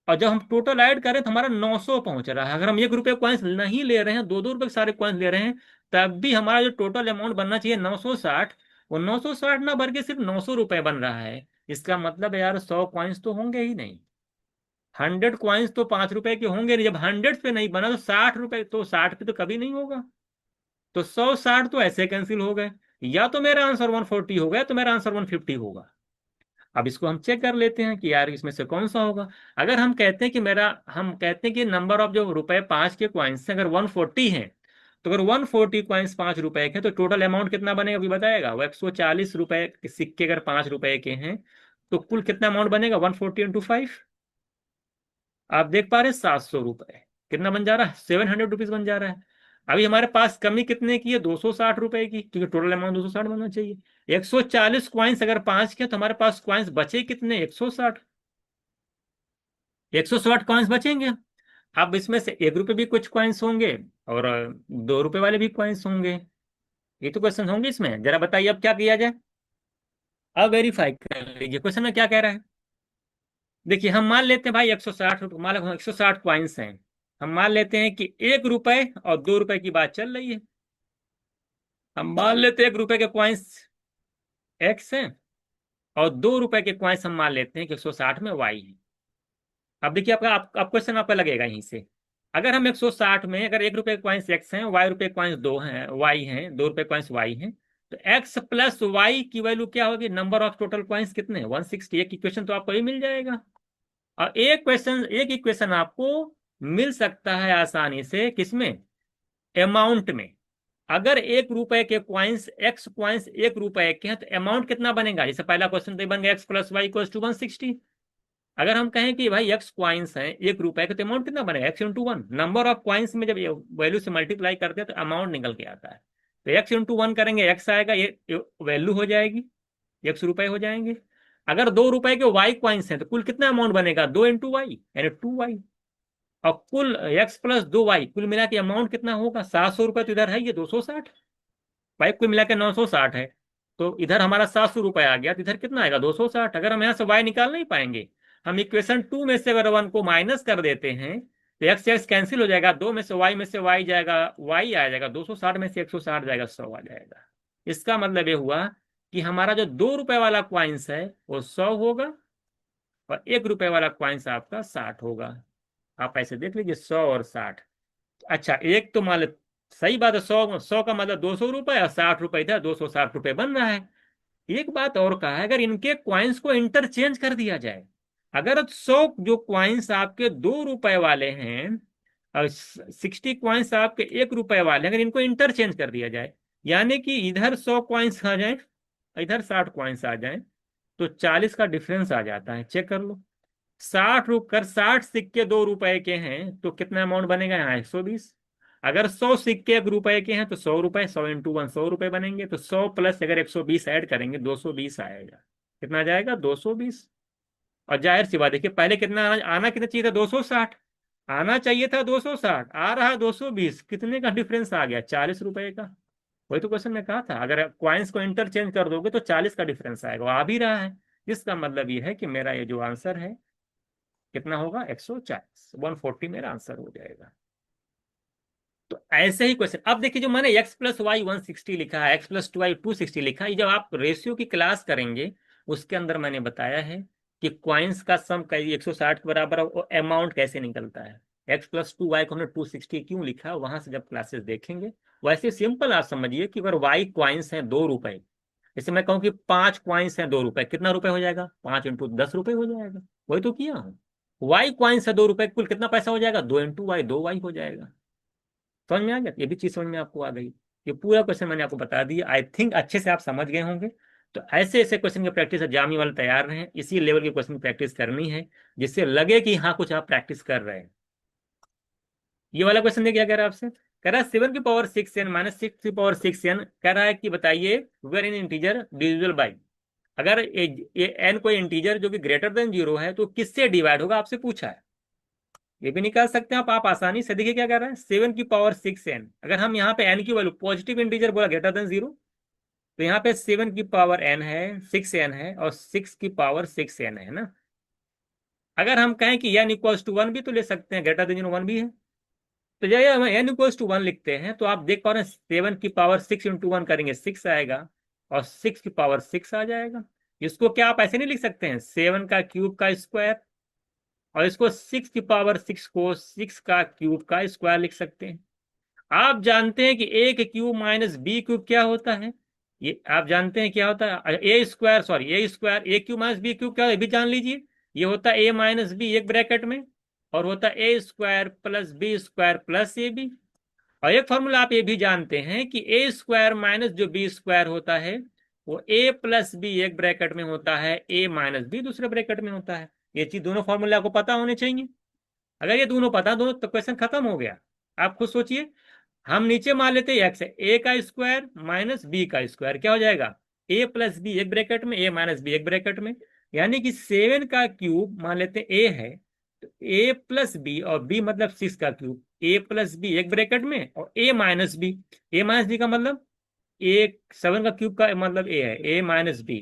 और जब हम टोटल ऐड करें तो हमारा 900 पहुंच रहा है। अगर हम 1 रुपए कॉइन्स नहीं ले रहे हैं, 2 2 रुपए के सारे कॉइन्स ले रहे हैं, तब भी हमारा जो टोटल अमाउंट बनना चाहिए 960, वो 960 ना भर के सिर्फ 900 रुपए बन रहा है। इसका मतलब है यार 100 कॉइन्स तो होंगे ही नहीं। 100 कॉइन्स तो 5 रुपए के होंगे नहीं। जब 100 पे नहीं बना तो 60 रुपए, तो 60 पे तो कभी नहीं होगा। तो 160 तो ऐसे कैंसिल हो गए। या तो मेरा आंसर 140 होगा, या तो मेरा आंसर 150 होगा। अब इसको हम चेक कर लेते हैं कि यार इसमें से कौन सा होगा। अगर हम कहते हैं कि नंबर ऑफ जो रुपए 5 के कॉइन्स अगर 140 है, तो अगर 140 कॉइन्स 5 रुपए के, तो टोटल अमाउंट कितना बनेगा अभी बताएगा? वो 140 रुपए के सिक्के अगर 5 रुपए के हैं, तो कुल कितना अमाउंट बनेगा? 140 × 5। आप देख पा रहे हैं 700 रुपए कितना बन जा रहा है? 700 रुपीज बन जा रहा है। अभी हमारे पास कमी कितने की है? 260 रुपए की, क्योंकि टोटल अमाउंट 260 बनना चाहिए। 140 कॉइन्स अगर 5 के, तो हमारे पास कॉइन्स बचे कितने? 160। 160 कॉइन्स बचेंगे। अब इसमें से 1 रुपए भी कुछ कॉइन्स होंगे, और 2 रुपए वाले भी कॉइन्स होंगे। ये तो क्वेश्चन होंगे इसमें। जरा बताइए अब क्या किया जाए। अब वेरीफाई कर लीजिए क्वेश्चन में क्या कह रहा है। देखिए हम मान लेते हैं भाई 160 रुपये, मान लो 160 कॉइन्स हैं। हम मान लेते हैं कि 1 रुपए और 2 रुपए की बात चल रही है। हम मान लेते हैं 1 रुपए के कॉइन्स एक्स हैं, और 2 रुपए के कॉइन्स हम मान लेते हैं कि 160 में वाई है। अब देखिए आपका आप क्वेश्चन आपका लगेगा यहीं से। अगर हम 160 में अगर 1 रुपए के कॉइन्स एक्स हैं, वाई रुपए कॉइन्स 2 हैं, वाई हैं 2 रुपए कॉइन्स वाई हैं, तो एक्स प्लस वाई की वैल्यू क्या होगी? नंबर ऑफ टोटल कॉइन्स कितने हैं? 160। एक इक्वेशन तो आपको ही मिल जाएगा। और एक इक्वेशन आपको मिल सकता है आसानी से, किसमें? अमाउंट में। अगर 1 रुपए के कॉइन्स एक्स कॉइन्स 1 रुपए के हैं, तो अमाउंट कितना बनेगा? जैसे पहला क्वेश्चन तो बन गया X plus Y equals to 160। अगर हम कहें कि भाई एक्स कॉइन्स हैं 1 रुपए के, तो अमाउंट कितना बनेगा? x × 1। नंबर ऑफ कॉइन्स में जब वैल्यू से मल्टीप्लाई करते हैं तो अमाउंट निकल के आता है। तो x × 1 करेंगे, एक्स आएगा, ये वैल्यू हो जाएगी, x रुपए हो जाएंगे। अगर 2 रुपए के वाई कॉइन्स हैं तो कुल कितना अमाउंट बनेगा? 2 × y यानी 2y। और कुल x प्लस 2y, कुल मिला के अमाउंट कितना होगा? 700 रुपए। तो इधर है ये 260, भाई कुल मिला के 960 है। तो इधर हमारा 700 रुपए आ गया, तो इधर कितना आएगा? 260। अगर हम यहाँ से y निकाल नहीं पाएंगे, हम इक्वेशन 2 में से अगर 1 को माइनस कर देते हैं, तो एक्स एक्स कैंसिल हो जाएगा, 2 में से y जाएगा, y आ जाएगा, 260 में से 160 जाएगा, 100 आ जाएगा। इसका मतलब ये हुआ कि हमारा जो 2 रुपए वाला क्वाइंस है वो 100 होगा, और 1 रुपए वाला क्वाइंस आपका 60 होगा। आप ऐसे देख लीजिए 100 और 60। अच्छा एक तो मान लो, सही बात है, 100 का मतलब 200 रुपए, और 60 रुपए इधर, 260 रुपए बन रहा है। एक बात और कहा है, अगर इनके क्वाइंस को इंटरचेंज कर दिया जाए, अगर 100 जो क्वाइंस आपके 2 रुपए वाले हैं और 60 क्वाइंस आपके 1 रुपए वाले हैं, अगर इनको इंटरचेंज कर दिया जाए, यानी कि इधर 100 कॉइन्स आ जाए, इधर 60 कॉइन्स आ जाए, तो 40 का डिफरेंस आ जाता है। चेक कर लो। 60 सिक्के 2 रुपए के हैं तो कितना अमाउंट बनेगा यहाँ? 120। अगर 100 सिक्के 1 रुपए के हैं तो 100 रुपए, 100 × 1 100 रुपए बनेंगे। तो 100 प्लस अगर 120 ऐड करेंगे 220 आएगा। कितना आ जाएगा? 220। और जाहिर सी बात, देखिए पहले कितना आना कितना चाहिए था? 260 आना चाहिए था, 260 आ रहा है 220। कितने का डिफरेंस आ गया? 40 रुपए का। वही तो क्वेश्चन में कहा था, अगर क्वाइंस को इंटरचेंज कर दोगे तो 40 का डिफरेंस आएगा, वो आ भी रहा है। इसका मतलब ये है कि मेरा ये जो आंसर है कितना होगा? 140, 140 मेरा आंसर हो जाएगा। तो ऐसे ही क्वेश्चन, अब देखिए जो मैंने x प्लस वाई 160 लिखा है, x प्लस 2y 260 लिखा है, ये जब आप रेशियो की क्लास करेंगे उसके अंदर मैंने बताया है कि क्वाइंस का सम कई 160 के बराबर है, और अमाउंट कैसे निकलता है। x+2y को हमने 260 क्यों लिखा है, वहां से जब क्लासेस देखेंगे। वैसे सिंपल आप समझिए कि अगर y क्वाइंस हैं 2 रुपए, जैसे मैं कहूँ कि 5 क्वाइंस हैं 2 रुपए, कितना रुपए हो जाएगा? 5 × 10 रुपए हो जाएगा। वही तो किया हूँ। वाई कॉइन से 2 रुपए, कुल कितना पैसा हो जाएगा? 2 × वाई, 2 वाई हो जाएगा। समझ में आ गया? ये भी चीज समझ में आपको आ गई। ये पूरा क्वेश्चन मैंने आपको बता दिया, आई थिंक अच्छे से आप समझ गए होंगे। तो ऐसे ऐसे क्वेश्चन की प्रैक्टिस एग्जाम वाले तैयार रहें, इसी लेवल के क्वेश्चन की प्रैक्टिस करनी है, जिससे लगे कि हाँ कुछ आप प्रैक्टिस कर रहे हैं। ये वाला क्वेश्चन देखिए, क्या कह रहा है आपसे, कह रहा है 7 की पावर 6n माइनस 6 की पावर 6n, कह रहा है कि बताइए where in integer divisible by, अगर ये एन कोई इंटीजर जो कि ग्रेटर देन 0 है तो किससे डिवाइड होगा, आपसे पूछा है। ये भी निकाल सकते हैं आप आसानी से। देखिए क्या कर रहा है, 7 की पावर 6n, अगर हम यहाँ पे n की वैल्यू पॉजिटिव इंटीजर बोला ग्रेटर देन 0, तो यहाँ पे 7 की पावर n है, 6n है, और 6 की पावर 6n है ना। अगर हम कहें कि n इक्वल्स टू 1 भी तो ले सकते हैं, ग्रेटर देन 1 भी है, तो जब हम n इक्वल्स टू 1 लिखते हैं तो आप देख पा रहे हैं 7 की पावर 6 × 1 करेंगे 6 आएगा, और 6 की पावर 6 आ जाएगा। इसको क्या आप ऐसे नहीं लिख सकते हैं, 7 का क्यूब का स्क्वायर, और इसको 6 की पावर 6 को 6 का क्यूब का स्क्वायर लिख सकते हैं। आप जानते हैं कि ए के क्यूब माइनस बी क्यूब क्या होता है, ये आप जानते हैं क्या होता है, A square, sorry A square, A cube minus B cube क्या, ये भी जान लीजिए, ये होता है ए माइनस बी एक ब्रैकेट में, और होता है A square plus B square plus A B. और एक फॉर्मूला आप ये भी जानते हैं कि ए स्क्वायर माइनस जो बी स्क्वायर होता है, वो ए प्लस बी एक ब्रैकेट में होता है, ए माइनस बी दूसरे ब्रैकेट में होता है। ये चीज दोनों फॉर्मूले आपको पता होने चाहिए। अगर ये दोनों पता, दोनों तो क्वेश्चन खत्म हो गया। आप खुद सोचिए, हम नीचे मान लेते हैं एक्स है, ए का स्क्वायर माइनस बी का स्क्वायर क्या हो जाएगा, ए प्लस बी एक ब्रैकेट में, ए माइनस बी एक ब्रैकेट में, यानी कि 7 का क्यूब मान लेते हैं ए है, तो ए प्लस बी, और बी मतलब 6 का क्यूब, ए प्लस बी एक ब्रैकेट में, और ए माइनस बी, ए माइनस बी का मतलब ए, 7 का क्यूब का मतलब ए है, ए माइनस बी,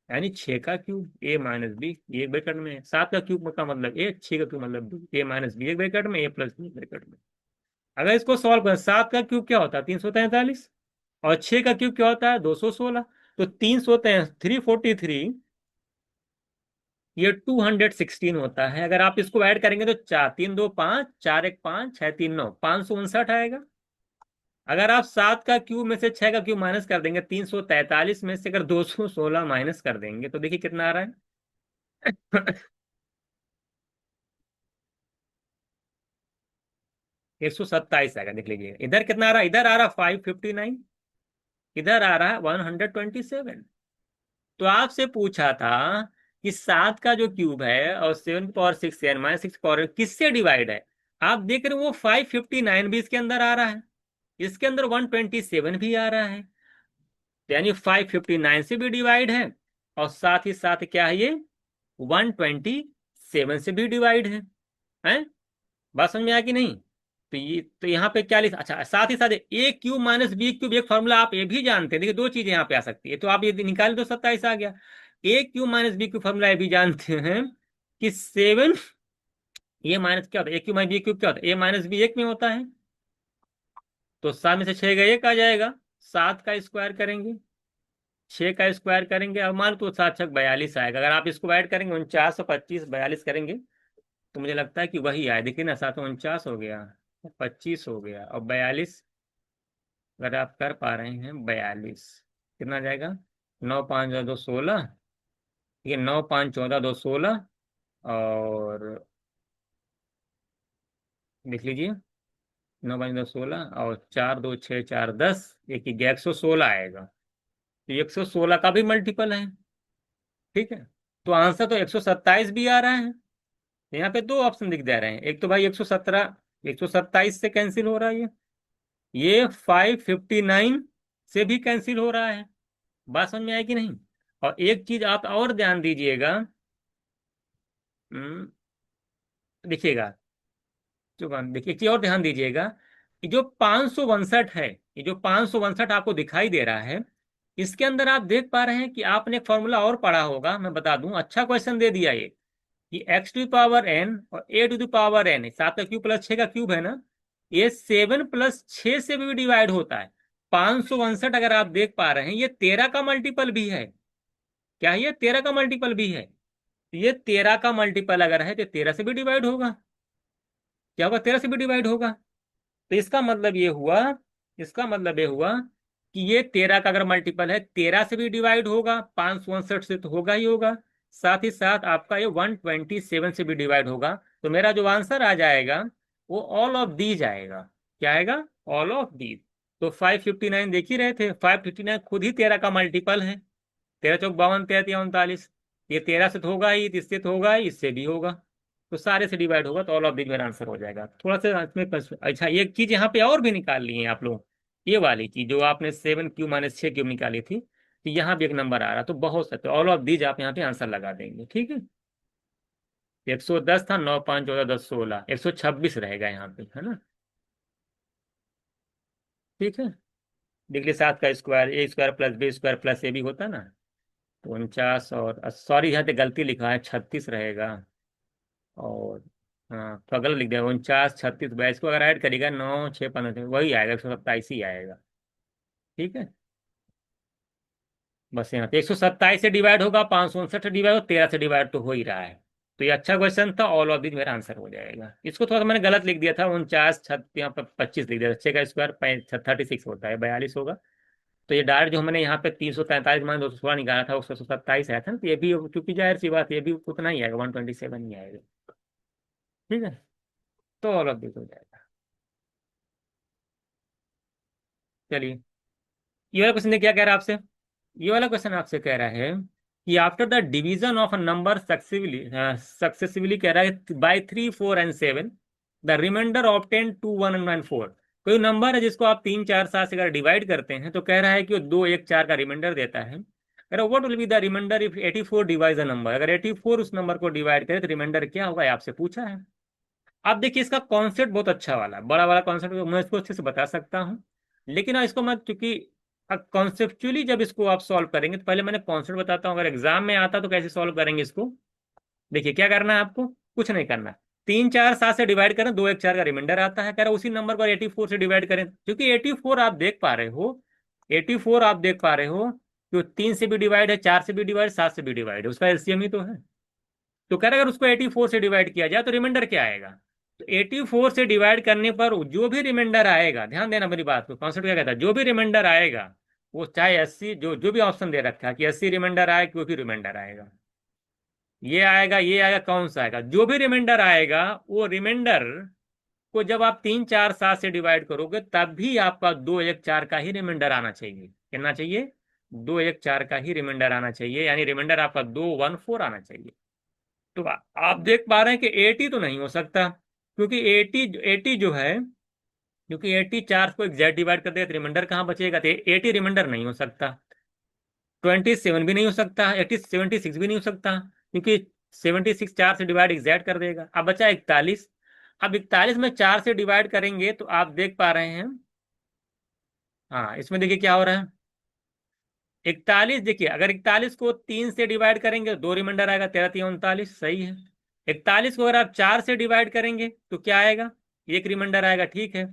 यानी 6 का क्यूब, ए माइनस बी, ये एक ब्रैकेट में है, 7 का क्यूब का मतलब ए, 6 का क्यूब मतलब बी, ए माइनस बी एक ब्रैकेट में, ए प्लस बी एक ब्रैकेट में। अगर इसको सॉल्व करें, 7 का क्यूब क्या होता है, 343, और 6 का क्यूब क्या होता है, 216, तो 343, ये 216 होता है। अगर आप इसको ऐड करेंगे तो 4 3 2 5, 4 1 5, 6 3 9, 559 आएगा। अगर आप 7 का क्यूब में से 6 का क्यूब माइनस कर देंगे, 343 में से अगर 216 माइनस कर देंगे तो देखिए कितना आ रहा है। 127 आएगा। देख लीजिए इधर कितना आ रहा है, इधर आ रहा 559, इधर आ रहा है 127। तो आपसे पूछा था कि 7 का जो क्यूब है और 7 की पावर 6 माइनस 6 की पावर किससे डिवाइड है। आप देख रहे हो वो 559 भी इसके अंदर आ रहा है, इसके अंदर 127 भी आ रहा है, तो यानी 559 से भी डिवाइड है, और साथ ही साथ क्या है ये 127 से भी डिवाइड है। बात समझ में आया कि नहीं? तो ये तो यहाँ पे क्या लिख, अच्छा साथ ही साथ ए क्यूब माइनस बी क्यूब एक फॉर्मूला आप ये भी जानते हैं। देखिए दो चीजें यहाँ पे आ सकती है, तो आप ये निकालें तो 27 आ गया। A cube minus B cube formula ये भी जानते हैं कि 7, ए माइनस क्या होता है, ए क्यूब माइनस बी क्यूब क्या होता है, ए माइनस बी एक में होता है, तो 7 में से 6 का 1 आ जाएगा, 7 का स्क्वायर करेंगे, 6 का स्क्वायर करेंगे, अब मान तो 7 6 42 आएगा। अगर आप इसको ऐड करेंगे 49 और 25 42 करेंगे, तो मुझे लगता है कि वही आए। देखिए ना, 7 49 हो गया, 25 हो गया, और 42, अगर आप कर पा रहे हैं 42, कितना आ जाएगा, 9 5 2 16, ठीक है, 9 5 14 2 16, और देख लीजिए 9 5 2 16, और 4 2 6 4 10, एक ही गया 116 आएगा, तो 116 का भी मल्टीपल है। ठीक है, तो आंसर तो 127 भी आ रहा है। तो यहाँ पे दो ऑप्शन दिख जा रहे हैं, एक तो भाई 117, 127 से कैंसिल हो रहा है, ये 559 से भी कैंसिल हो रहा है। बात समझ में आई कि नहीं? और एक चीज आप और ध्यान दीजिएगा, देखिएगा, देखिए एक चीज और ध्यान दीजिएगा, कि जो 562 है, ये जो 562 आपको दिखाई दे रहा है, इसके अंदर आप देख पा रहे हैं कि आपने एक फॉर्मूला और पढ़ा होगा, मैं बता दूं, अच्छा क्वेश्चन दे दिया ये, कि x⁴n और a⁴n, 7 का क्यूब प्लस 6 का क्यूब है ना, ये 7 + 6 से भी डिवाइड होता है। 562 अगर आप देख पा रहे हैं, ये 13 का मल्टीपल भी है। क्या है ये? 13 का मल्टीपल भी है। तो ये 13 का मल्टीपल अगर है तो 13 से भी डिवाइड होगा। क्या होगा? 13 से भी डिवाइड होगा। तो इसका मतलब ये हुआ, इसका मतलब ये हुआ कि ये 13 का अगर मल्टीपल है, 13 से भी डिवाइड होगा, 562 से तो होगा ही होगा। साथ ही साथ आपका ये 127 से भी डिवाइड होगा। तो मेरा जो आंसर आ जाएगा वो ऑल ऑफ दीज आएगा। क्या आएगा? All of these. तो 559 देख ही रहे थे, 559 खुद ही 13 का मल्टीपल है। 13 × 4 = 52, 13 × 39। ये 13 से तो होगा ही, इससे तो होगा ही, इससे भी होगा। तो सारे से डिवाइड होगा, तो ऑल ऑफ दीज मेरा आंसर हो जाएगा। थोड़ा सा इसमें अच्छा, एक चीज यहाँ पे और भी निकाल ली है आप लोग। ये वाली चीज जो आपने 7³ - 6³ निकाली थी, तो यहाँ भी एक नंबर आ रहा, तो बहुत सही। ऑल ऑफ दीज आप यहाँ पे आंसर लगा देंगे, ठीक है। 110 था, 9 × 5 = 14, 10 × 16, 126 रहेगा यहाँ पे, है ना। ठीक है। देख लीजिए, 7 का स्क्वायर A² + B² + AB होता ना, तो 49, और सॉरी यहाँ पे गलती लिखा है, 36 रहेगा। और हाँ, तो गलत लिख दिया, 49, 36, 22 को अगर ऐड करिएगा, 9, 6, 15 वही आएगा, 127 ही आएगा। ठीक है। बस यहाँ पे 127 से डिवाइड होगा, 559 से डिवाइड होगा, 13 से डिवाइड तो हो ही रहा है। तो ये अच्छा क्वेश्चन था, ऑल ऑफ दिस मेरा आंसर हो जाएगा। इसको थोड़ा सा मैंने गलत लिख दिया था, 49, यहाँ पर 25 लिख दिया था। 6 का स्क्वायर 36 होता है, 42 होगा। तो ये डायरेक्ट जो मैंने यहाँ पे 343 मान 216 निकाला था, 127 आया था ना, तो ये भी चूंकि जाहिर सी बात, ये भी उतना ही आएगा, 127 ही आएगा। ठीक है। तो ऑल ऑफ दिस हो जाएगा। चलिए, ये वाला क्वेश्चन क्या कह रहा है आपसे? ये वाला क्वेश्चन आपसे कह रहा है कि after the division of a number successively कह रहा है by 3, 4 and 7, the remainder obtain 2, 1 and 4। कोई नंबर है जिसको आप 3, 4, 7 से अगर डिवाइड करते हैं, तो कह रहा है कि वो 2, 1, 4 का रिमाइंडर देता है। कह रहा what will be the remainder if 84 divide the number. अगर 84 उस नंबर को डिवाइड करे तो रिमाइंडर क्या होगा, ये आपसे पूछा है। आप देखिए, इसका कॉन्सेप्ट बहुत अच्छा वाला है, बड़ा वाला कॉन्सेप्ट, मैं इसको अच्छे से बता सकता हूँ। लेकिन इसको मैं, क्योंकि कॉन्सेप्चुअली जब इसको आप सॉल्व करेंगे, तो पहले मैंने कॉन्सेप्ट बताता हूँ, अगर एग्जाम में आता तो कैसे सॉल्व करेंगे इसको। देखिए, क्या करना है आपको, कुछ नहीं करना। 3, 4, 7 से डिवाइड करें, 2, 1, 4 का रिमाइंडर आता है। कह रहा उसी नंबर को 84 से डिवाइड करें, क्योंकि 84 आप देख पा रहे हो, 84 आप देख पा रहे हो कि 3 से भी डिवाइड है, 4 से भी डिवाइड, 7 से भी डिवाइड है, उसका एलसीएम ही तो है। तो कह रहा है अगर उसको 84 से डिवाइड किया जाए तो रिमाइंडर क्या आएगा। तो 84 से डिवाइड करने पर जो भी रिमाइंडर आएगा, ध्यान देना मेरी बात को, कॉन्सेप्ट क्या कहता है, जो भी रिमाइंडर आएगा, वो चाहे 80, जो भी ऑप्शन दे रखा है कि 80 रिमाइंडर आए, कोई भी रिमाइंडर आएगा, ये आएगा, कौन सा आएगा, जो भी रिमाइंडर आएगा, वो रिमाइंडर को जब आप 3, 4, 7 से डिवाइड करोगे, तब भी आपका 2, 1, 4 का ही रिमाइंडर आना चाहिए। कितना चाहिए? 2, 1, 4 का ही रिमाइंडर आना चाहिए, यानी रिमाइंडर आपका 2, 1, 4 आना चाहिए। तो आप देख पा रहे हैं कि 80 तो नहीं हो सकता, क्योंकि 80 जो है, क्योंकि 80 4 को एग्जैक्ट डिवाइड कर देगा, तो रिमाइंडर कहाँ बचेगा, तो 80 रिमाइंडर नहीं हो सकता। 27 भी नहीं हो सकता, 76 भी नहीं हो सकता, क्योंकि 76 4 से डिवाइड एग्जैक्ट कर देगा। अब बचा 41। अब 41 में 4 से डिवाइड करेंगे, तो आप देख पा रहे हैं, हाँ, इसमें देखिए क्या हो रहा है। 41, देखिए, अगर 41 को 3 से डिवाइड करेंगे, तो 2 रिमाइंडर आएगा, 13, 3, 39, सही है। 41 को अगर आप 4 से डिवाइड करेंगे, तो क्या आएगा, एक रिमाइंडर आएगा, ठीक है।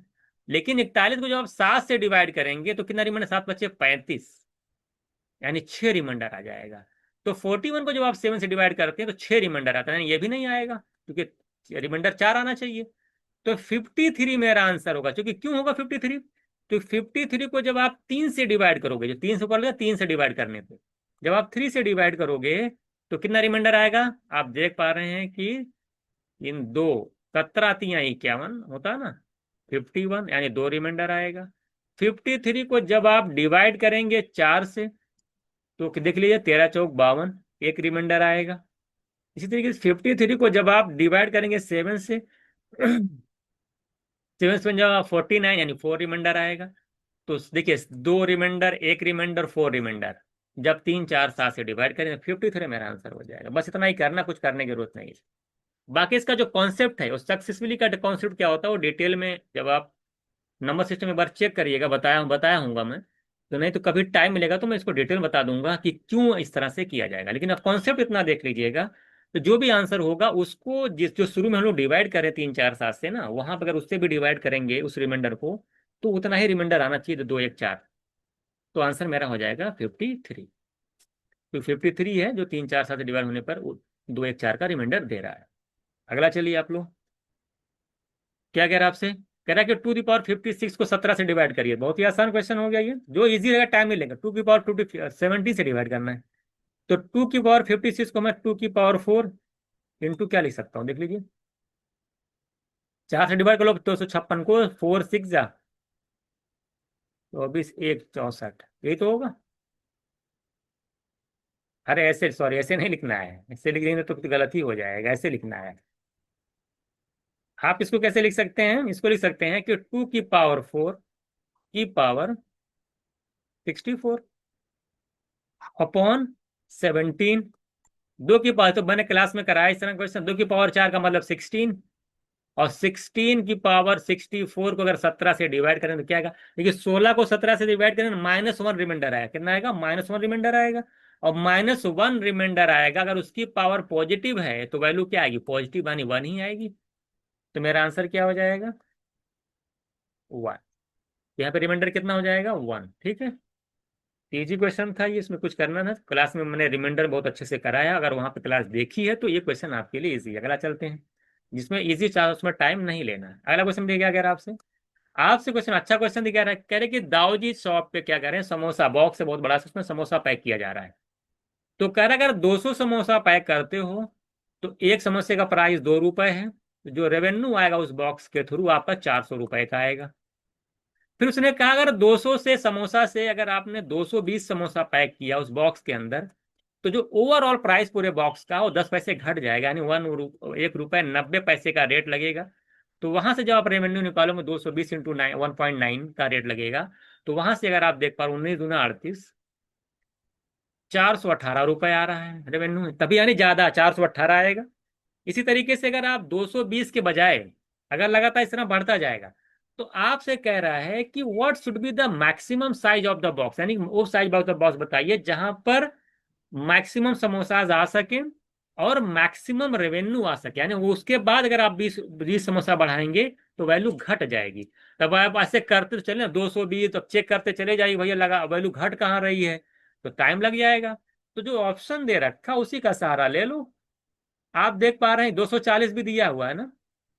लेकिन 41 को जब आप 7 से डिवाइड करेंगे, तो कितना रिमाइंडर, 7 बचे 35, यानी 6 रिमाइंडर आ जाएगा। तो 41 को जब आप 7 से डिवाइड करते हैं, तो 6 रिमाइंडर आता है, यानी ये भी नहीं आएगा, क्योंकि रिमाइंडर 4 आना चाहिए। तो 53 मेरा आंसर होगा। क्योंकि क्यों होगा 53? तो 53 को जब आप 3 से डिवाइड करोगे, जो 3 से ऊपर लगा, 3 से डिवाइड करने पे, जब आप 3 से डिवाइड करोगे, तो कितना रिमाइंडर आएगा, आप देख पा रहे हैं कि इन दो, 17, 3, 51 होता है ना, 51, यानी 2 रिमाइंडर आएगा। 53 को जब आप डिवाइड करेंगे 4 से, तो देख लीजिए, 13, 4, 52, एक रिमाइंडर आएगा। इसी तरीके से 53 को जब आप डिवाइड करेंगे 7 से, 7 से जब 49, यानी 4 रिमाइंडर आएगा। तो देखिए, 2 रिमाइंडर, एक रिमाइंडर, 4 रिमाइंडर, जब 3, 4, 7 से डिवाइड करें, 53 मेरा आंसर हो जाएगा। बस इतना ही करना, कुछ करने की जरूरत नहीं है। बाकी इसका जो कॉन्सेप्ट है, उस सक्सेसफुली का कॉन्सेप्ट क्या होता है, वो डिटेल में जब आप नंबर सिस्टम एक बार चेक करिएगा, बताया बताया हूँगा मैं। तो नहीं तो कभी टाइम मिलेगा तो मैं इसको डिटेल बता दूंगा कि क्यों इस तरह से किया जाएगा। लेकिन आप कॉन्सेप्ट इतना देख लीजिएगा, तो जो भी आंसर होगा उसको, जिस जो शुरू में हम लोग डिवाइड करें 3, 4, 7 से ना, वहां पर अगर उससे भी डिवाइड करेंगे उस रिमाइंडर को, तो उतना ही रिमाइंडर आना चाहिए, तो 2, 1, 4। तो आंसर मेरा हो जाएगा 53। तो 53 है जो 3, 4, 7 से डिवाइड होने पर 2, 1, 4 का रिमाइंडर दे रहा है। अगला चलिए आप लोग, क्या कह रहा है आपसे, कह रहा है कि 2 की पावर 56 को 17 से डिवाइड करिए। बहुत ही आसान क्वेश्चन हो गया ये, जो इजी रहेगा, टाइम नहीं लेगा। 2 की पावर 70 से डिवाइड करना है। तो 2 की पावर 56 को मैं 2 की पावर 4 इंटू क्या लिख सकता हूँ, देख लीजिए। 4 से डिवाइड कर लो, 256 को 4 6 जा 24 1 64, यही तो होगा। अरे ऐसे, सॉरी, ऐसे नहीं लिखना है, ऐसे लिख देंगे तो गलत ही हो जाएगा, ऐसे लिखना है। आप इसको कैसे लिख सकते हैं, इसको लिख सकते हैं कि 2 की पावर 4 की पावर 64 अपॉन 17। 2 की पावर, तो मैंने क्लास में कराया इस तरह क्वेश्चन, 2 की पावर 4 का मतलब 16, और 16 की पावर 64 को अगर 17 से डिवाइड करें तो क्या आएगा, देखिए 16 को 17 से डिवाइड करें तो -1 रिमाइंडर आएगा, कितना आएगा, -1 रिमाइंडर आएगा। और -1 रिमाइंडर आएगा, अगर उसकी पावर पॉजिटिव है तो वैल्यू क्या आएगी, पॉजिटिव यानी 1 ही आएगी। तो मेरा आंसर क्या हो जाएगा, 1। यहाँ पे रिमाइंडर कितना हो जाएगा, 1, ठीक है। इजी क्वेश्चन था ये, इसमें कुछ करना ना, क्लास में मैंने रिमाइंडर बहुत अच्छे से कराया, अगर वहां पे क्लास देखी है तो ये क्वेश्चन आपके लिए इजी है। अगला चलते हैं, जिसमें इजी चाहे उसमें टाइम नहीं लेना है। अगला क्वेश्चन देखिए क्या कह रहा है आपसे। आपसे क्वेश्चन, अच्छा क्वेश्चन दिखा रहा है, कह रहे कि दाऊजी शॉप पे क्या कर रहे हैं, समोसा बॉक्स है बहुत बड़ा सा, उसमें समोसा पैक किया जा रहा है। तो कह रहा है अगर 200 समोसा पैक करते हो तो एक समोसे का प्राइस 2 रुपए है, तो जो रेवेन्यू आएगा उस बॉक्स के थ्रू आपका 400 रुपए का आएगा। फिर उसने कहा अगर 200 से समोसा से अगर आपने 220 समोसा पैक किया उस बॉक्स के अंदर, तो जो ओवरऑल प्राइस पूरे बॉक्स का वो 10 पैसे घट जाएगा, यानी 1 रुपए 90 पैसे का रेट लगेगा। तो वहां से जब आप रेवेन्यू निकालोगे 220 इंटू 1.9 का रेट लगेगा। तो वहां से अगर आप देख पा रहे 19 दूना 38, 418 रुपए आ रहा है रेवेन्यू, तभी यानी ज्यादा 418 आएगा। इसी तरीके से अगर आप 220 के बजाय अगर लगातार इस तरह बढ़ता जाएगा, तो आपसे कह रहा है कि what should be the maximum size of the box, यानी वो साइज ऑफ द बॉक्स बताइए जहां पर मैक्सिमम समोसाज आ सके और मैक्सिमम रेवेन्यू आ सके, यानी वो उसके बाद अगर आप 20 समोसा बढ़ाएंगे तो वैल्यू घट जाएगी। तब आप ऐसे करते तो चले 220, तो चेक करते चले जाइए भैया लगा वैल्यू घट कहाँ रही है, तो टाइम लग जाएगा। तो जो ऑप्शन दे रखा उसी का सहारा ले लो। आप देख पा रहे हैं 240 भी दिया हुआ है ना,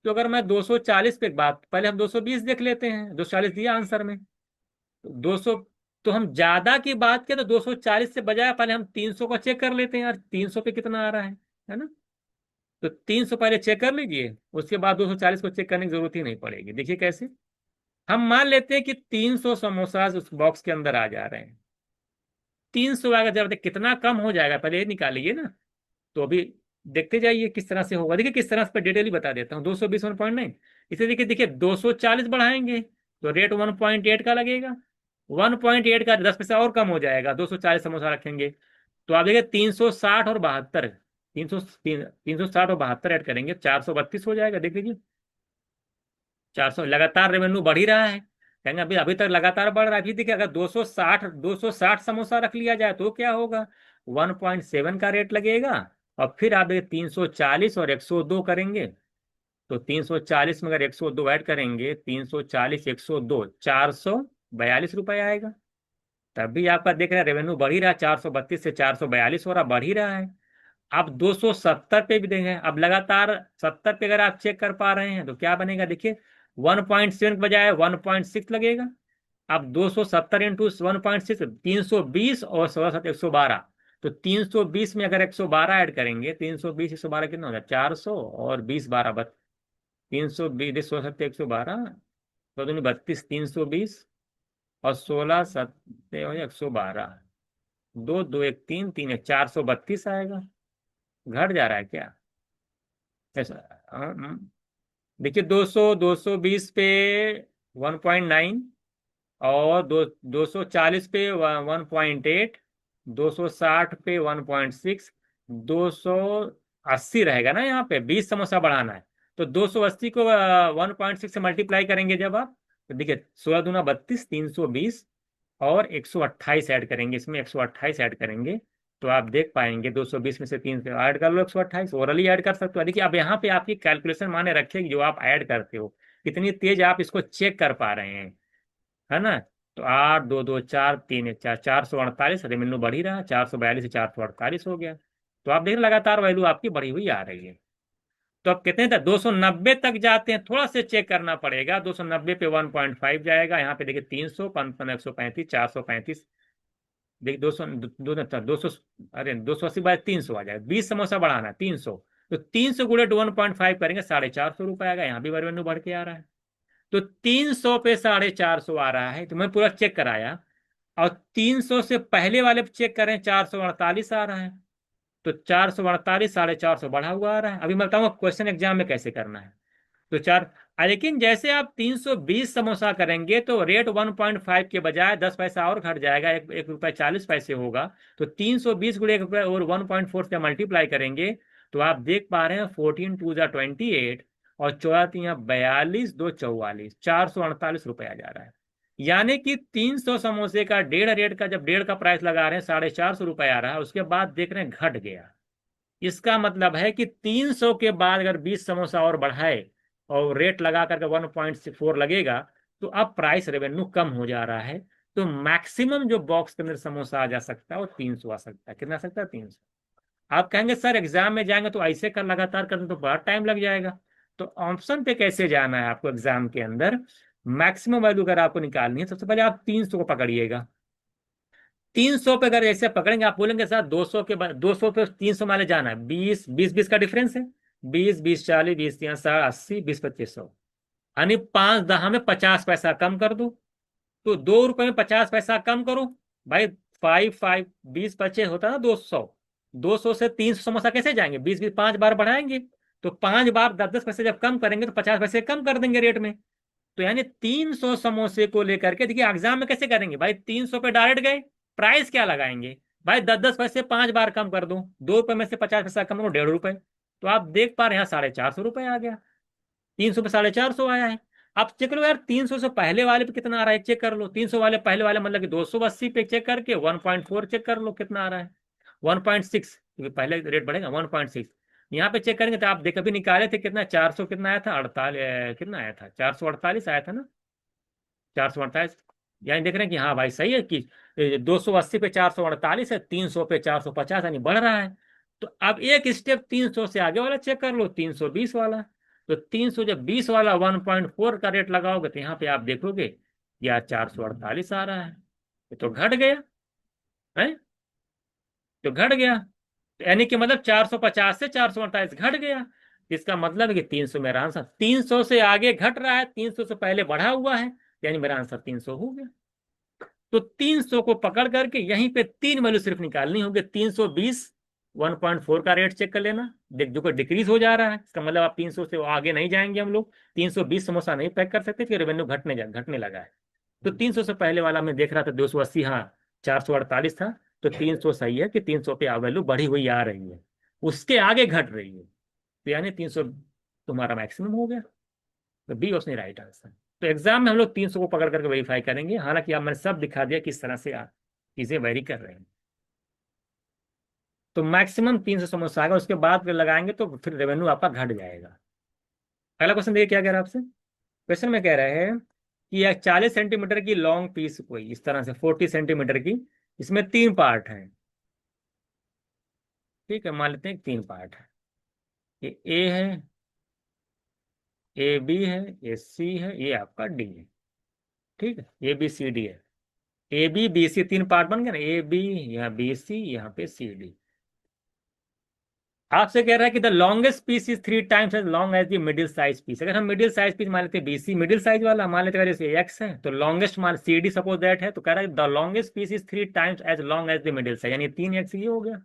तो अगर मैं 240 पे बात, पहले हम 220 देख लेते हैं, 240 दिया आंसर में, तो 200, तो हम ज्यादा की बात करें तो 240 से बजाय पहले हम 300 को चेक कर लेते हैं यार, 300 पे कितना आ रहा है ना। तो 300 पहले चेक कर लीजिए, उसके बाद 240 को चेक करने की जरूरत ही नहीं पड़ेगी। देखिए कैसे, हम मान लेते हैं कि 300 समोसा उस बॉक्स के अंदर आ जा रहे हैं। 300 अगर जब कितना कम हो जाएगा पहले ये निकालिए ना। तो अभी देखते जाइए किस तरह से होगा, देखिए किस तरह से डिटेल ही बता देता हूँ। 220 1.9, इसे देखिए देखिए 240 बढ़ाएंगे तो रेट 1.8 का लगेगा। 1.8 का 10 पैसा और कम हो जाएगा, 240 समोसा रखेंगे। तो आप देखिए 360 और 72, 360 और 72 ऐड करेंगे 432 हो जाएगा, देख लीजिए। 400 लगातार रेवेन्यू बढ़ ही रहा है, कहेंगे अभी अभी तक लगातार बढ़ रहा है। अभी देखिए अगर 260 समोसा रख लिया जाए तो क्या होगा, 1.7 का रेट लगेगा। और फिर आप 340 और 102 करेंगे, तो 340 में अगर 102 ऐड करेंगे, 340 102 442 रुपये आएगा। तभी आपका देख रहे हैं रेवेन्यू बढ़ ही रहा है, 432 से 442 हो रहा, बढ़ ही रहा है। आप 270 पे भी देंगे, अब लगातार 70 पे अगर आप चेक कर पा रहे हैं तो क्या बनेगा, देखिए 1.7 के बजाय 1.6 लगेगा। अब 270 इंटू 1.6, 320 और 16 7 112। तो 320 में अगर 112 ऐड करेंगे, 320 112 कितना होगा, 400 और 20 12 बस, 320 16 7 112, तो 32 320 और 16 7 112, 2 2 1 3 3 1 432 आएगा। घट जा रहा है क्या ऐसा, देखिए 220 पे 1.9, और 240 पे 1.8, 260 पे 1.6, 280 रहेगा ना, यहाँ पे 20 समोसा बढ़ाना है। तो 280 को 1.6 से मल्टीप्लाई करेंगे जब आप, तो देखिए 16 दूना 32, 320 और 128 ऐड करेंगे, इसमें 128 ऐड करेंगे। तो आप देख पाएंगे 220 में से 3 ऐड कर लो, 128 ओरली ऐड कर सकते हो। देखिए अब यहाँ पे आपकी कैलकुलेशन माने रखेगी जो आप ऐड करते हो, कितनी तेज आप इसको चेक कर पा रहे हैं, है ना। तो 8 2 2 4 3 1 4, 448, रेवेन्यू बढ़ ही रहा है, 442 से 448 हो गया। तो आप देख रहे हैं लगातार वैल्यू आपकी बढ़ी हुई आ रही है। तो अब कितने तक, 290 तक जाते हैं, थोड़ा सा चेक करना पड़ेगा। 290 पे 1.5 जाएगा, यहाँ पे देखिए 300 55 135 435, देख 200, 200, अरे 280/300 आ जाएगा। 20 समोसा बढ़ाना 300, तो 300 गुणे 1.5 करेंगे 450 रुपये आएगा। यहाँ भी रेवेन्यू बढ़ के आ रहा है। तो 300 पे 450 आ रहा है, तो मैं पूरा चेक कराया। और 300 से पहले वाले पे चेक करें 448 आ रहा है। तो 448 450 बढ़ा हुआ आ रहा है। अभी मैं बताऊंगा क्वेश्चन एग्जाम में कैसे करना है। तो चार, लेकिन जैसे आप 320 समोसा करेंगे तो रेट 1.5 के बजाय 10 पैसा और घट जाएगा, 1 रुपये 40 पैसे होगा। तो 320 गुणे 1 रुपये और 1.4 से मल्टीप्लाई करेंगे तो आप देख पा रहे हैं 14×2 = 28, और 4×3 = 42, 2 = 44, 448 रुपये आ जा रहा है। यानी कि 300 समोसे का डेढ़ रेट का, जब डेढ़ का प्राइस लगा रहे हैं 450 रुपये आ रहा है, उसके बाद देख रहे हैं घट गया। इसका मतलब है कि 300 के बाद अगर 20 समोसा और बढ़ाए और रेट लगा करके 1.4 लगेगा, तो अब प्राइस रेवेन्यू कम हो जा रहा है। तो मैक्सिमम जो बॉक्स के अंदर समोसा आ जा सकता है वो 300 आ सकता है। कितना आ सकता है? 300। आप कहेंगे सर एग्जाम में जाएंगे तो ऐसे कर लगातार करने तो बहुत टाइम लग जाएगा। तो ऑप्शन पे कैसे जाना है आपको एग्जाम के अंदर? मैक्सिमम वैल्यू अगर आपको निकालनी है, सबसे पहले आप 300 को पकड़िएगा। 300 पे अगर ऐसे पकड़ेंगे, आप बोलेंगे सर 200 के बाद 200 पे 300 माने जाना है, 20 20 20 का डिफरेंस है। 20 20 40 20 30 60 80 20 25 100, यानी 5 10 में 50 पैसा कम कर दो। तो 2 रुपए में 50 पैसा कम करो भाई। 5 5 20 बचे होता ना 200। 200 से 300 समोसा कैसे जाएंगे? 20 20 5 बार बढ़ाएंगे। तो 5 बार 10 10 पैसे जब कम करेंगे तो 50 पैसे कम कर देंगे रेट में। तो यानी 300 समोसे को लेकर के देखिए एग्जाम में कैसे करेंगे भाई। 300 पे डायरेक्ट गए, प्राइस क्या लगाएंगे भाई? 10 10 पैसे 5 बार कम कर दो, 2 रुपए में से 50 पैसा कम करो, 1.5 रुपए। तो आप देख पा रहे हैं यहाँ 450 रुपये आ गया। 300 पे 450 आया है। आप चेक लो यार 300 से पहले वाले पे कितना आ रहा है, चेक कर लो। 300 वाले पहले वाले मतलब कि 280 पे चेक करके 1.4 चेक कर लो कितना आ रहा है। 1.6, क्योंकि पहले रेट बढ़ेगा 1.6। यहाँ पे चेक करेंगे तो आप देख अभी निकाले थे कितना, 400 कितना आया था, 48 कितना आया था, 448 आया था ना, 448। यानी देख रहे हैं कि हाँ भाई सही है कि 280 पे 448 है, 300 पे 450, यानी बढ़ रहा है। तो अब एक स्टेप 300 से आगे वाला चेक कर लो, 320 वाला। तो 300 जब 20 वाला 1.4 का रेट लगाओगे तो यहाँ पे आप देखोगे यार 448 आ रहा है। ये तो घट गया है, तो घट गया। यानी कि मतलब 450 से 448 घट गया। इसका मतलब है कि 300 मेरा आंसर, 300 से आगे घट रहा है, 300 से पहले बढ़ा हुआ है, यानी मेरा आंसर 300 हो गया। तो 300 को पकड़ करके यहीं पे तीन वैल्यू सिर्फ निकालनी होगी। 320, 1.4 का रेट चेक कर लेना, देख जो डिक्रीज हो जा रहा है, इसका मतलब आप 300 से आगे नहीं जाएंगे हम लोग। 320 समोसा नहीं पैक कर सकते, फिर रेवेन्यू घटने लगा है। तो 300 से पहले वाला मैं देख रहा था 280, हाँ 448 था। तो 300 सही है कि 300 पे वैल्यू बढ़ी हुई आ रही है, उसके आगे घट रही है। तो यानी 300 तुम्हारा मैक्सिमम हो गया। तो बी ऑप्शन राइट आंसर। तो एग्जाम में हम लोग 300 को पकड़ करके वेरीफाई करेंगे। हालांकि आप मैंने सब दिखा दिया किस तरह से आप चीजें वेरी कर रहे हैं। तो मैक्सिमम 300 समोसा आएगा, उसके बाद फिर लगाएंगे तो फिर रेवेन्यू आपका घट जाएगा। अगला क्वेश्चन देखिए क्या कह रहा है आपसे। क्वेश्चन में कह रहे हैं कि यह 40 सेंटीमीटर की लॉन्ग पीस, कोई इस तरह से 40 सेंटीमीटर की, इसमें 3 पार्ट हैं। ठीक है, मान लेते हैं 3 पार्ट है। ये ए है, ए बी है, ये सी है, ये आपका डी है। ठीक है, ए बी सी डी है। A B B C 3 part बन गए ना, ए बी, यहाँ बी सी, यहाँ पे सी डी। आपसे कह रहा है कि the longest piece is 3 times as long as the middle size piece. अगर हम मिडिल साइज पीस मान लेते हैं बी सी, मिडिल साइज वाला मान लेते हैं, अगर जैसे एक्स है तो लॉन्गेस्ट मान सी डी सपोज दैट है, तो कह रहा है the longest piece is 3 times as long as the middle size, यानी 3x ये हो गया।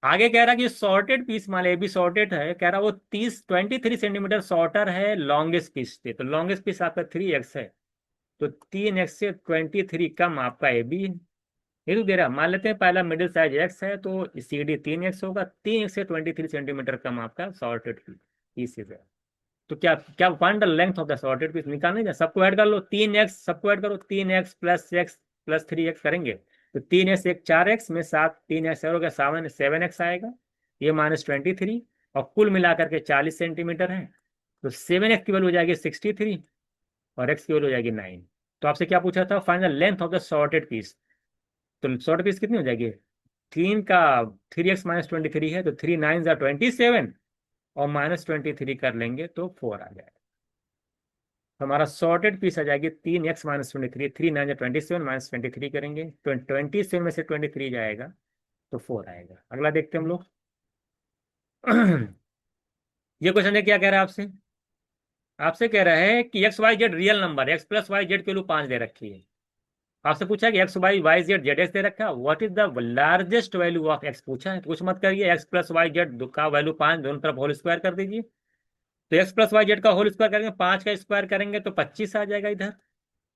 आगे कह रहा है कि सॉर्टेड पीस मान ए बी सॉर्टेड है, कह रहा है वो 23 सेंटीमीटर शॉर्टर है लॉन्गेस्ट पीस से। तो लॉन्गेस्ट पीस आपका 3x है, तो 3x से 23 कम आपका ए बी है। ये तो दे रहा, मान लेते हैं पहला मिडिल साइज एक्स है तो सी डी 3x होगा, 3x से 23 सेंटीमीटर कम आपका सॉर्टेड पीस है। तो क्या क्या find the length of the sorted piece निकालने जा, सबको ऐड कर लो, 3x सबको ऐड करो, 3x plus x plus 3x करेंगे तो 3x एक 4x में 3x हो गया, 7x आएगा, ये -23, और कुल मिलाकर के 40 सेंटीमीटर है। तो 7x की वैल्यू हो जाएगी 63, और x की वैल्यू हो जाएगी 9। तो आपसे क्या पूछा था, find the length of the sorted piece. तो सॉर्टेड पीस कितनी हो जाएगी, 3 का 3x - 23 है, तो 3 9 = 27, और -23 कर लेंगे तो 4 आ जाएगा। तो हमारा सॉर्टेड पीस आ जाएगी 3x-23, 3×9 = 27 -23 करेंगे, 27 में से 23 जाएगा तो 4 आएगा। अगला देखते हैं हम लोग। ये क्वेश्चन है, क्या कह रहा है आपसे? आपसे कह रहा है कि X Y Z real number, X plus Y Z की वैल्यू 5 दे रखी है। आपसे पूछा है कि X Y Y Z Z X दे रखा है, what is the largest value of X पूछा है। तो कुछ मत करिए, एक्स प्लस वाई जेड का वैल्यू 5, दोनों तरफ होल स्क्वायर कर दीजिए। तो एक्स प्लस वाई जेड का होल स्क्वायर करेंगे, 5 का स्क्वायर करेंगे तो 25 आ जाएगा इधर।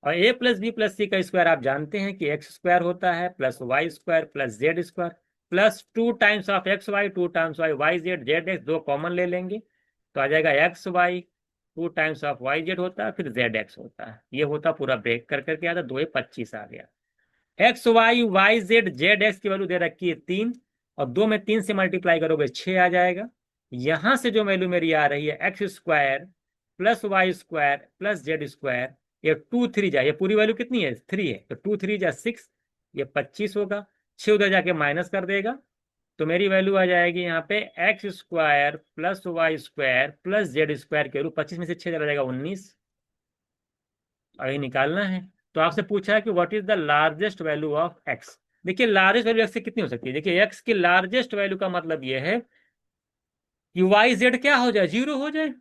और ए प्लस बी प्लस सी का स्क्वायर आप जानते हैं कि एक्स स्क्वायर होता है plus y square plus z square, plus 2 times of x y 2 times y Y Z Z x, दो कॉमन ले लेंगे तो आ जाएगा x y, 2 times of y z होता है, फिर जेड एक्स होता है। ये होता पूरा ब्रेक कर करके आता, 2 25 आ गया। X Y Y Z Z x की वैल्यू दे रखी है 3, और 2 में 3 से मल्टीप्लाई करोगे 6 आ जाएगा। यहां से जो वैल्यू मेरी आ रही है x square plus y square plus z square, ये 2 3 जा, ये पूरी वैल्यू कितनी है 3 है, तो 2 3 जा 6, ये 25 होगा। 6 उधर जाके माइनस कर देगा, तो मेरी वैल्यू आ जाएगी यहाँ पे x square plus y square plus z square के रूप, 25 में से 6 चला जाएगा 19, और ये निकालना है। तो आपसे पूछा है कि what is the largest value of x. देखिए लार्जेस्ट वैल्यू एक्स से कितनी हो सकती है, देखिए एक्स की लार्जेस्ट वैल्यू का मतलब ये है कि वाई जेड क्या हो जाए, 0 हो जाए।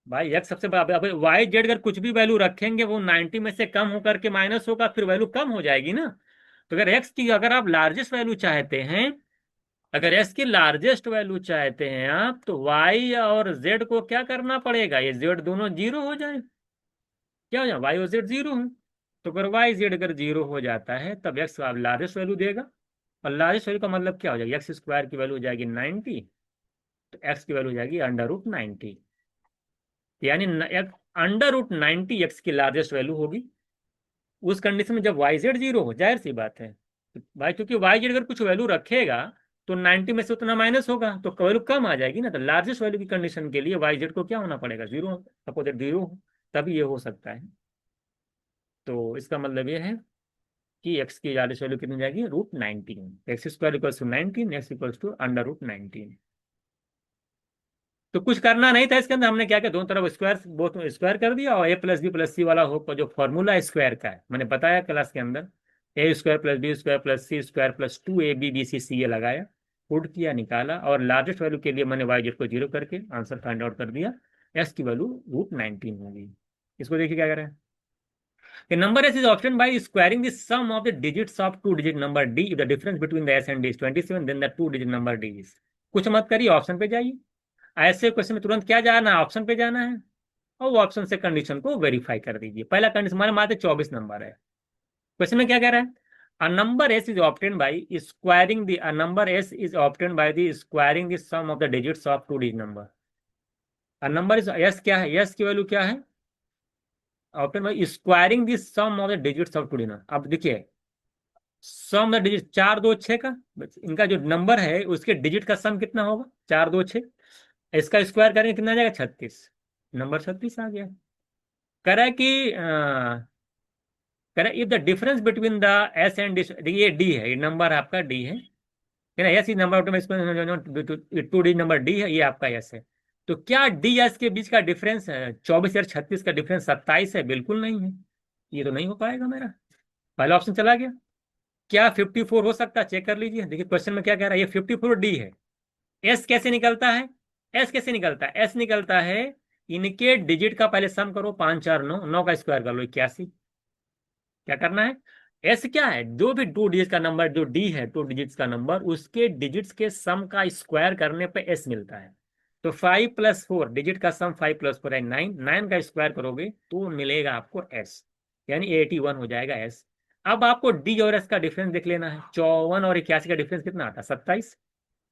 भाई एक्स सबसे बड़ा, अब वाई जेड अगर कुछ भी वैल्यू रखेंगे वो 90 में से कम होकर के माइनस होगा, फिर वैल्यू कम हो जाएगी ना। तो अगर एक्स की अगर आप लार्जेस्ट वैल्यू चाहते हैं, अगर एक्स की लार्जेस्ट वैल्यू चाहते हैं आप, तो वाई और जेड को क्या करना पड़ेगा, ये जेड दोनों 0 हो जाए। क्या हो जाए, वाई और जेड 0 हो। तो अगर वाई जेड अगर 0 हो जाता है तब एक्स लार्जेस्ट वैल्यू देगा। और लार्जेस्ट वैल्यू का मतलब क्या हो जाएगा, एक्स स्क्वायर की वैल्यू हो जाएगी 90, तो एक्स की वैल्यू हो जाएगी √90, यानी √90 एक्स की लार्जेस्ट वैल्यू होगी। उस कंडीशन में जब वाई जेड 0 हो, जाहिर सी बात है। तो भाई क्योंकि वाई जेड अगर कुछ वैल्यू रखेगा तो 90 में से उतना माइनस होगा तो वैल्यू कम आ जाएगी ना। तो लार्जेस्ट वैल्यू की कंडीशन के लिए वाई जेड को क्या होना पड़ेगा, 0, सपोज 0 हो, तभी ये हो सकता है। तो इसका मतलब ये है कि एक्स की लार्जेस्ट वैल्यू कितनी जाएगी, √19, x square equals to 19, x equals to √19। तो कुछ करना नहीं था इसके अंदर, हमने क्या किया, दोनों तरफ स्क्वायर, बोथ स्क्वायर कर दिया, और ए प्लस बी प्लस सी वाला हो जो फॉर्मूला स्क्वायर का है मैंने बताया क्लास के अंदर, A square plus B square plus C square plus 2ab bc ca लगाया, पुट किया, निकाला, और लार्जेस्ट वैल्यू के लिए मैंने वाई जेड को 0 करके आंसर फाइंड आउट कर दिया। एस की वैल्यू √19 होगी। इसको देखिए क्या करें। A number s is obtained by squaring the sum of the digits of two-digit number d. If the difference between the s and d is 27, then the two-digit number d is। कुछ मत करिए, option पे जाइए। ऐसे question में तुरंत क्या जाना है, ऑप्शन पे जाना है, और वो ऑप्शन से कंडीशन को वेरीफाई कर दीजिए। पहला कंडीशन हमारे मात्र 24 नंबर है। क्वेश्चन में क्या कह रहा है, a number s is obtained by squaring the a number s is obtained by the squaring the sum of the digits of two-digit number। a number is s क्या है, s की value क्या है, obtain by squaring the sum of the digits of टू-digit number। अब देखिए some the digit 4 2 6 का, इनका जो नंबर है उसके डिजिट का सम कितना होगा, 4 2 6, इसका स्क्वायर करेंगे कितना आ जाएगा, 36, नंबर 36 आ गया। कह कि कह if the difference between the S and ये डी है, ये नंबर आपका डी है ना, S is number two D number D है, ये आपका एस है। तो क्या डी एस के बीच का डिफरेंस 24 और 36 का डिफरेंस 27 है, बिल्कुल नहीं है। ये तो नहीं हो पाएगा मेरा, पहला ऑप्शन चला गया। क्या 54 हो सकता है, चेक कर लीजिए। देखिए क्वेश्चन में क्या कह रहा है, ये 54 डी है। एस कैसे निकलता है, एस कैसे निकलता है, एस निकलता है इनके डिजिट का पहले सम करो, 5 4 9, 9 का स्क्वायर कर लो 81। क्या करना है, एस क्या है, जो भी टू डिजिट का नंबर, जो डी है टू डिजिट्स का नंबर, उसके डिजिट्स के सम का स्क्वायर करने पे एस मिलता है। तो 5 + 4 डिजिट का सम 5 + 4 है 9, 9 का स्क्वायर करोगे तो मिलेगा आपको एस, यानी 81 हो जाएगा एस। अब आपको डी और एस का डिफरेंस देख लेना है, 54 और 81 का डिफरेंस कितना आता है, 27,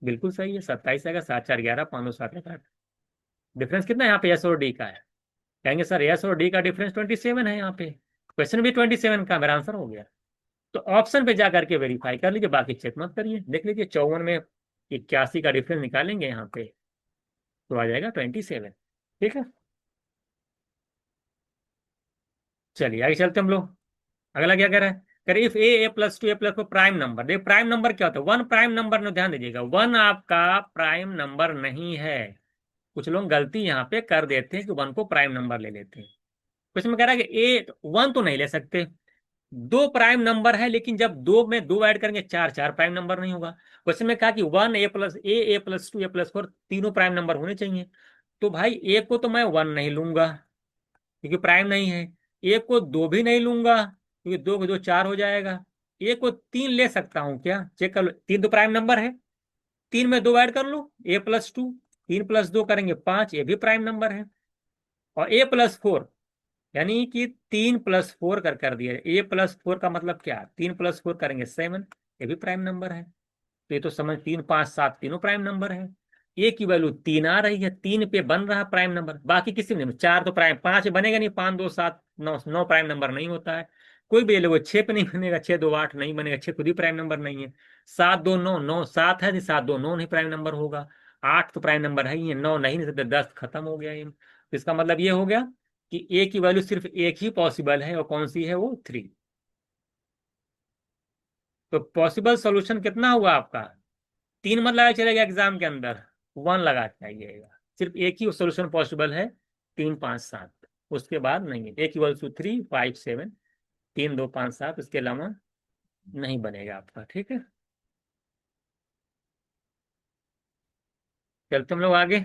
बिल्कुल सही है 27 आएगा, 7 4 11, 5 2 7 8। डिफरेंस कितना है यहाँ पे एस और डी का है, कहेंगे सर एस और डी का डिफरेंस 27 है, यहाँ पे क्वेश्चन भी 27 का, मेरा आंसर हो गया। तो ऑप्शन पे जाकर के वेरीफाई कर लीजिए, बाकी चेक मत करिए। देख लीजिए 54 में 81 का डिफरेंस निकालेंगे यहाँ पे तो आ जाएगा 27। ठीक है, चलिए आगे चलते हम लोग। अगला क्या कह रहा है, कह if A + 2 a + 4 prime number. देखिए प्राइम नंबर क्या होता है, वन प्राइम नंबर में ध्यान दीजिएगा, वन आपका प्राइम नंबर नहीं है। कुछ लोग गलती यहाँ पे कर देते हैं कि वन को प्राइम नंबर ले लेते हैं। क्वेश्चन में कह रहा है कि ए वन तो नहीं ले सकते, दो प्राइम नंबर है, लेकिन जब दो में दो ऐड करेंगे चार, चार प्राइम नंबर नहीं होगा। क्वेश्चन में कहा कि वन, ए प्लस टू, ए प्लस फोर, तीनों प्राइम नंबर होने चाहिए। तो भाई ए को तो मैं वन नहीं लूंगा क्योंकि प्राइम नहीं है, ए को दो भी नहीं लूंगा क्योंकि दो को दो चार हो जाएगा। ए को तीन ले सकता हूँ क्या, चेक कर लो, तीन तो प्राइम नंबर है, तीन में दो ऐड कर लो, ए प्लस टू, तीन प्लस दो करेंगे पांच, ये भी प्राइम नंबर है। और ए प्लस फोर, यानी कि तीन प्लस फोर कर दिया, ए प्लस फोर का मतलब क्या, तीन प्लस फोर करेंगे सेवन, ये भी प्राइम नंबर है। तो ये तो समझ, तीन पांच सात तीनों प्राइम नंबर है। ए की वैल्यू तीन आ रही है, तीन पे बन रहा प्राइम नंबर, बाकी किसी में नहीं, चार तो प्राइम, पांच बनेगा नहीं, पांच दो सात, नौ, नौ प्राइम नंबर नहीं होता है। कोई भी ले लो, छह पे नहीं बनेगा, छह दो आठ नहीं बनेगा, छह खुद ही प्राइम नंबर नहीं है। सात दो नौ, नौ सात है नहीं, सात दो नौ नहीं प्राइम नंबर होगा। आठ तो प्राइम नंबर है ही है, नौ नहीं सकते, दस खत्म हो गया ये। तो इसका मतलब ये हो गया कि ए की वैल्यू सिर्फ एक ही पॉसिबल है, और कौन सी है वो, थ्री। तो पॉसिबल सॉल्यूशन कितना हुआ आपका, तीन मत लगा चलेगा एग्जाम के अंदर, वन लगा के आइएगा, सिर्फ एक ही सोल्यूशन पॉसिबल है, तीन पाँच सात, उसके बाद नहीं है। एक equal to three five seven, तीन दो पाँच सात, उसके अलावा नहीं बनेगा आपका, ठीक है। चलते हम लोग आगे।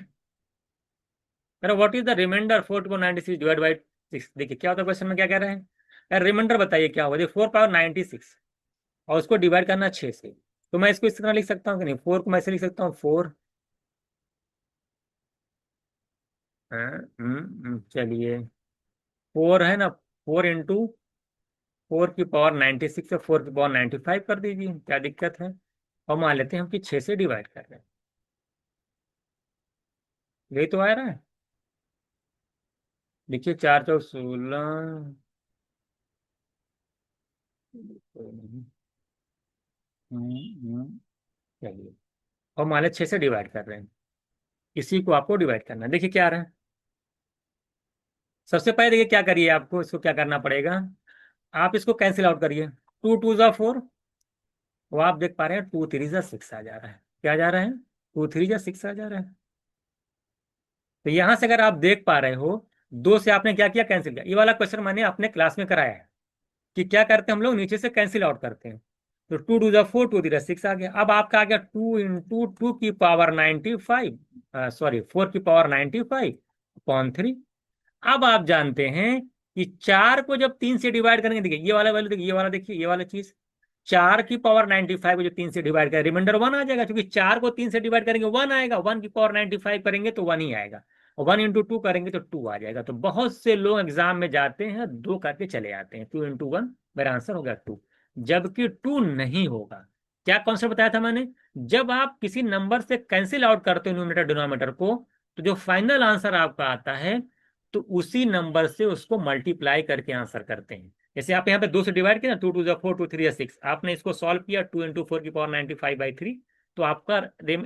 अरे what is the remainder for two ninety six divide by six, देखिए क्या होता है क्वेश्चन में, क्या कह रहे हैं यार, रिमाइंडर बताइए क्या होगा, देखिए फोर पावर नाइनटी सिक्स, और उसको डिवाइड करना छः से। तो मैं इसको इस तरह लिख सकता हूँ कि नहीं, फोर को मैं ऐसे लिख सकता हूँ, फोर, चलिए, फोर है ना, फोर इंटू फोर की पावर 96 है, फोर की पावर 95 कर दीजिए, क्या दिक्कत है। और मान लेते हैं हम कि 6 से डिवाइड कर रहे हैं, यही तो आ रहा है। देखिए चार चौक 16, चलिए, और मान लें 6 से डिवाइड कर रहे हैं, इसी को आपको डिवाइड करना है। देखिए क्या आ रहा है, सबसे पहले देखिए क्या करिए, आपको इसको क्या करना पड़ेगा, आप इसको कैंसिल आउट करिए, टू टू जा फोर, वो आप देख पा रहे हैं, टू थ्री जा सिक्स आ जा रहा है, क्या जा रहा है, टू थ्री जा सिक्स आ जा रहा है। तो यहां से अगर आप देख पा रहे हो, दो से आपने क्या किया, कैंसिल किया। ये वाला क्वेश्चन मैंने अपने क्लास में कराया है कि क्या करते हैं हम लोग, नीचे से कैंसिल आउट करते हैं। तो टू टू जा फोर, टू थ्री सिक्स आ गया। अब आपका आ गया टू इंटू टू की पावर 95, सॉरी फोर की पावर 95 अपॉन थ्री। अब आप जानते हैं कि चार को जब तीन से डिवाइड करेंगे, देखिए ये वाला वैल्यू, देखिए ये वाला, देखिए ये वाला चीज, चार की पावर 95 को जो तीन से डिवाइड करें, रिमाइंडर वन आ जाएगा, क्योंकि चार को तीन से डिवाइड करेंगे वन आएगा, वन की पावर 95 करेंगे तो वन ही आएगा, और वन इंटू टू करेंगे तो टू आ जाएगा। तो बहुत से लोग एग्जाम में जाते हैं दो करके चले आते हैं, टू इंटू वन, मेरा आंसर हो गया टू, जबकि टू नहीं होगा। क्या कॉन्सेप्ट बताया था मैंने, जब आप किसी नंबर से कैंसिल आउट करते हो न्यूमरेटर डिनोमिनेटर को, तो जो फाइनल आंसर आपका आता है, तो उसी नंबर से उसको मल्टीप्लाई करके आंसर करते हैं। जैसे आप यहाँ पे दो से डिवाइड किया ना, टू टू जा फोर, टू थ्री जा सिक्स, आपने इसको सॉल्व किया, टू इंटू फोर की पावर 95/3, तो आपका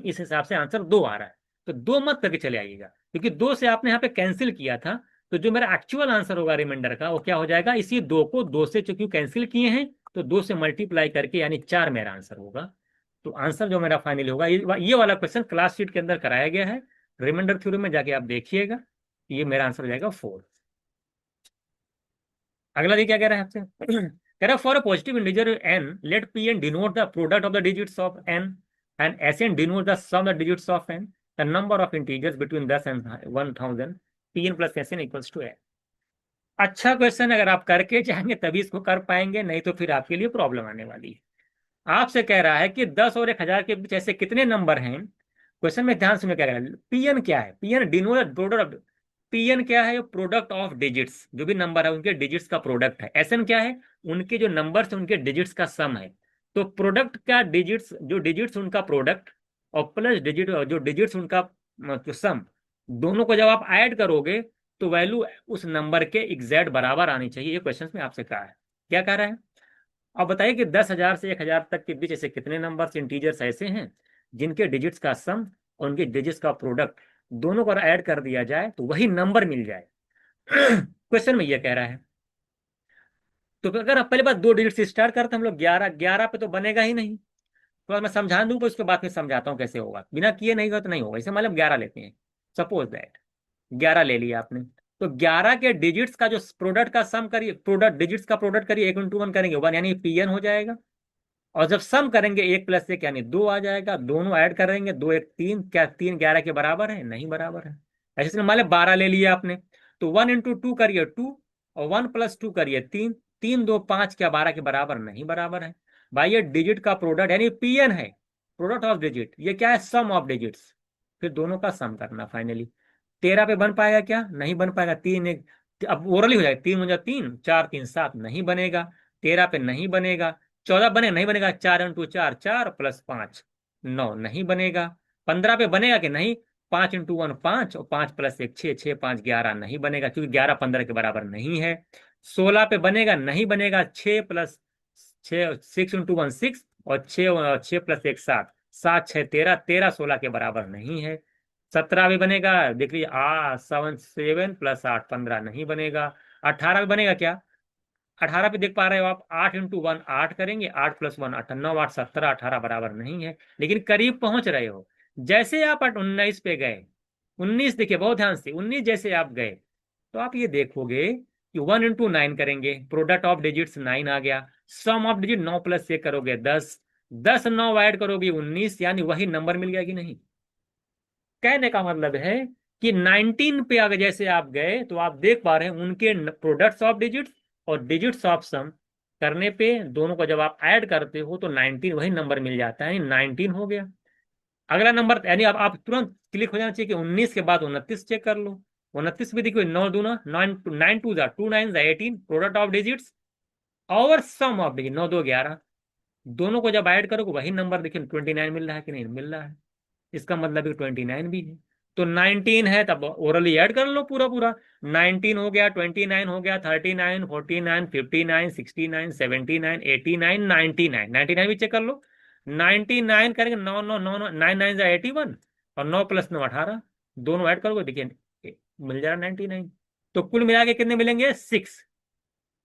इस हिसाब से आंसर दो आ रहा है। तो दो मत करके चले आइएगा, क्योंकि दो से आपने यहाँ पे कैंसिल किया था, तो जो मेरा एक्चुअल आंसर होगा रिमाइंडर का, वो क्या हो जाएगा, इसी दो को दो से चूंकि कैंसिल किए हैं, तो दो से मल्टीप्लाई करके, यानी चार मेरा आंसर होगा। तो आंसर जो मेरा फाइनल होगा, ये वाला क्वेश्चन क्लास शीट के अंदर कराया गया है, रिमाइंडर थ्योरम में जाके आप देखिएगा, ये मेरा आंसर हो जाएगा फोर। अगला देखिए क्या कह रहा है आपसे, कह रहा है for a positive integer n, let p n denote the product of the digits of n, and s n denote the sum the digits of n, the number of integers between 10 and 1000, p n plus s n equals to n. अच्छा question, अगर आप करके जाएंगे तभी इसको कर पाएंगे, नहीं तो फिर आपके लिए प्रॉब्लम आने वाली है। आपसे कह रहा है कि 10 और 1000 के बीच ऐसे कितने नंबर हैं। क्वेश्चन में ध्यान सुनिए क्या कह रहा है, पीएन क्या है, पीएन डिनोट प्रोडक्ट, पीएन क्या है, प्रोडक्ट ऑफ डिजिट्स, जो भी नंबर है उनके डिजिट्स का प्रोडक्ट है। एसएन क्या है, उनके जो नंबर्स उनके डिजिट्स का सम है। तो प्रोडक्ट का डिजिट्स, जो डिजिट्स उनका प्रोडक्ट, और प्लस डिजिट जो डिजिट्स उनका जो सम, दोनों को जब आप ऐड करोगे तो वैल्यू उस नंबर के एग्जैक्ट बराबर आनी चाहिए। ये क्वेश्चन में आपसे कहा है, क्या कह रहा है। अब बताइए कि 10,000 से 1,000 तक के बीच ऐसे कितने नंबर्स इंटीजर्स ऐसे हैं जिनके डिजिट्स का सम और उनके डिजिट्स का प्रोडक्ट, दोनों को ऐड कर दिया जाए तो वही नंबर मिल जाए। क्वेश्चन में यह कह रहा है। तो अगर आप पहले बात दो डिजिट से स्टार्ट करते हैं हम लोग, 11, 11 पे तो बनेगा ही नहीं। तो मैं समझा दूंगा, उसके बाद में समझाता हूँ कैसे होगा, बिना किए नहीं होगा तो नहीं होगा। इसे मतलब 11 लेते हैं, सपोज दैट 11 ले लिया आपने, तो 11 के डिजिट्स का जो प्रोडक्ट का सम करिए, प्रोडक्ट डिजिट्स का प्रोडक्ट करिए, 1 × 1 करेंगे 1 यानी पीएन हो जाएगा। और जब सम करेंगे 1 + 1 यानी 2 आ जाएगा, दोनों ऐड करेंगे 2 1 3, क्या 3 11 के बराबर है? नहीं बराबर है। ऐसे मान लो 12 ले लिया आपने, तो 1 × 2 करिए 2, और 1 + 2 करिए 3, 3 2 5, क्या 12 के बराबर? नहीं बराबर है। भाई ये डिजिट का प्रोडक्ट यानी पीएन है, प्रोडक्ट ऑफ डिजिट। ये क्या है? Sum of digits. फिर दोनों का सम करना फाइनली। 13 पे बन पाएगा क्या? नहीं बन पाएगा। 3 1, अब ओरली हो जाएगा, 3 × 3 4 3 7, नहीं बनेगा। 13 पे नहीं बनेगा। 14 बने? नहीं बनेगा। 4 × 4 4 + 5 9, नहीं बनेगा। 15 पे बनेगा कि नहीं? 5 × 1 5, और 5 + 1 6, 6 5 11, नहीं बनेगा क्योंकि 11 15 के बराबर नहीं है। 16 पे बनेगा? नहीं बनेगा। 6 × 1 6, और 6 + 1 7, 7 6 13, 13 16 के बराबर नहीं है। 17 भी बनेगा? देख लीजिए, 7 + 8 15, नहीं बनेगा। 18 भी बनेगा क्या? 18 पे देख पा रहे हो आप, 8 × 1 8 करेंगे, 8 + 1 8 9 8 17 18 बराबर नहीं है, लेकिन करीब पहुंच रहे हो। जैसे आप 19 पे गए, 19 देखिए बहुत ध्यान से, 19 जैसे आप गए तो आप ये देखोगे कि 1 × 9 करेंगे, प्रोडक्ट ऑफ डिजिट्स 9 आ गया। सम ऑफ डिजिट 9 + 1 करोगे 10, 10 9 ऐड करोगे 19, यानी वही नंबर मिल गया कि नहीं? कहने का मतलब है कि 19 पे अगर जैसे आप गए तो आप देख पा रहे हैं उनके प्रोडक्ट्स ऑफ डिजिट्स और डिजिट्स ऑफ सम करने पे दोनों को जब आप ऐड करते हो तो 19 वही नंबर मिल जाता है, 19 हो गया। अगला नंबर यानी अब आप तुरंत क्लिक हो जाना चाहिए कि 19 के बाद 29 चेक कर लो। 29 भी देखिए, 9 दूना 9, 9 2 2 9 18, प्रोडक्ट ऑफ डिजिट्स और सम ऑफ डिजिट 9 2 11, दोनों को जब ऐड करोगे वही नंबर देखिए 29 मिल रहा है कि नहीं मिल रहा है? इसका मतलब है 29 भी है। तो 19 है तब ओरली ऐड कर लो पूरा पूरा। 19 हो गया, 29 हो गया, 39 49 59 69 79 89 99, 99 भी चेक कर लो। 99 करेंगे, 9 9 9 9 9 9 81, और 9 + 9 18, दोनों ऐड करोगे देखिए मिल जाएगा 99। तो कुल मिला के कितने मिलेंगे? 6।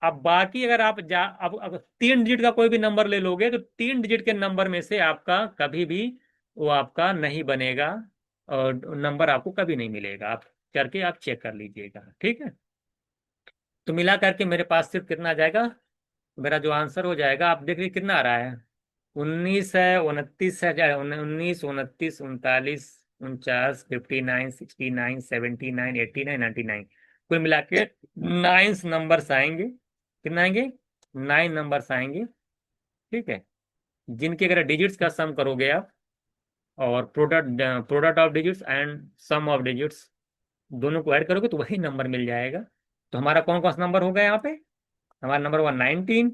अब बाकी अगर आप अब 3 डिजिट का कोई भी नंबर ले लोगे तो 3 डिजिट के नंबर में से आपका कभी भी वो आपका नहीं बनेगा, और नंबर आपको कभी नहीं मिलेगा। आप करके आप चेक कर लीजिएगा, ठीक है? तो मिला करके मेरे पास सिर्फ कितना आ जाएगा? मेरा जो आंसर हो जाएगा, आप देख लीजिए कितना आ रहा है। 19 है, 29 है, 19 29 39 49 59 69 79 89 99, कुल मिला के 9 नंबर्स आएंगे। कितना आएंगे? 9 नंबर्स आएंगे, ठीक है? जिनके अगर डिजिट्स का सम करोगे आप, और product product of digits and sum of digits दोनों को ऐड करोगे तो वही नंबर मिल जाएगा। तो हमारा कौन कौन सा नंबर होगा यहाँ पे? हमारा नंबर हुआ 19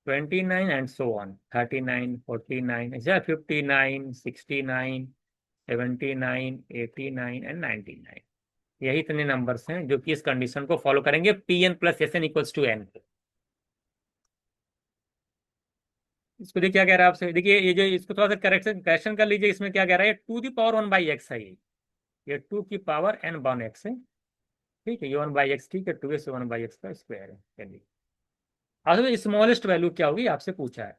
29 एंड सो ऑन, 39 49 अच्छा 59 69 79 89 एंड 99। यही इतने नंबर्स हैं जो कि इस कंडीशन को फॉलो करेंगे, Pn + Sn = n। इसको देखिए क्या कह रहा है आपसे, देखिए ये जो इसको थोड़ा सा करेक्शन करेक्शन कर लीजिए। इसमें क्या कह रहा है? 2⁻1/x है ये 2⁻n/x है, ठीक है? ये 1/x, ठीक है? 2 से 1/x का स्क्वायर है। चलिए, अब स्मॉलेस्ट वैल्यू क्या होगी आपसे पूछा है।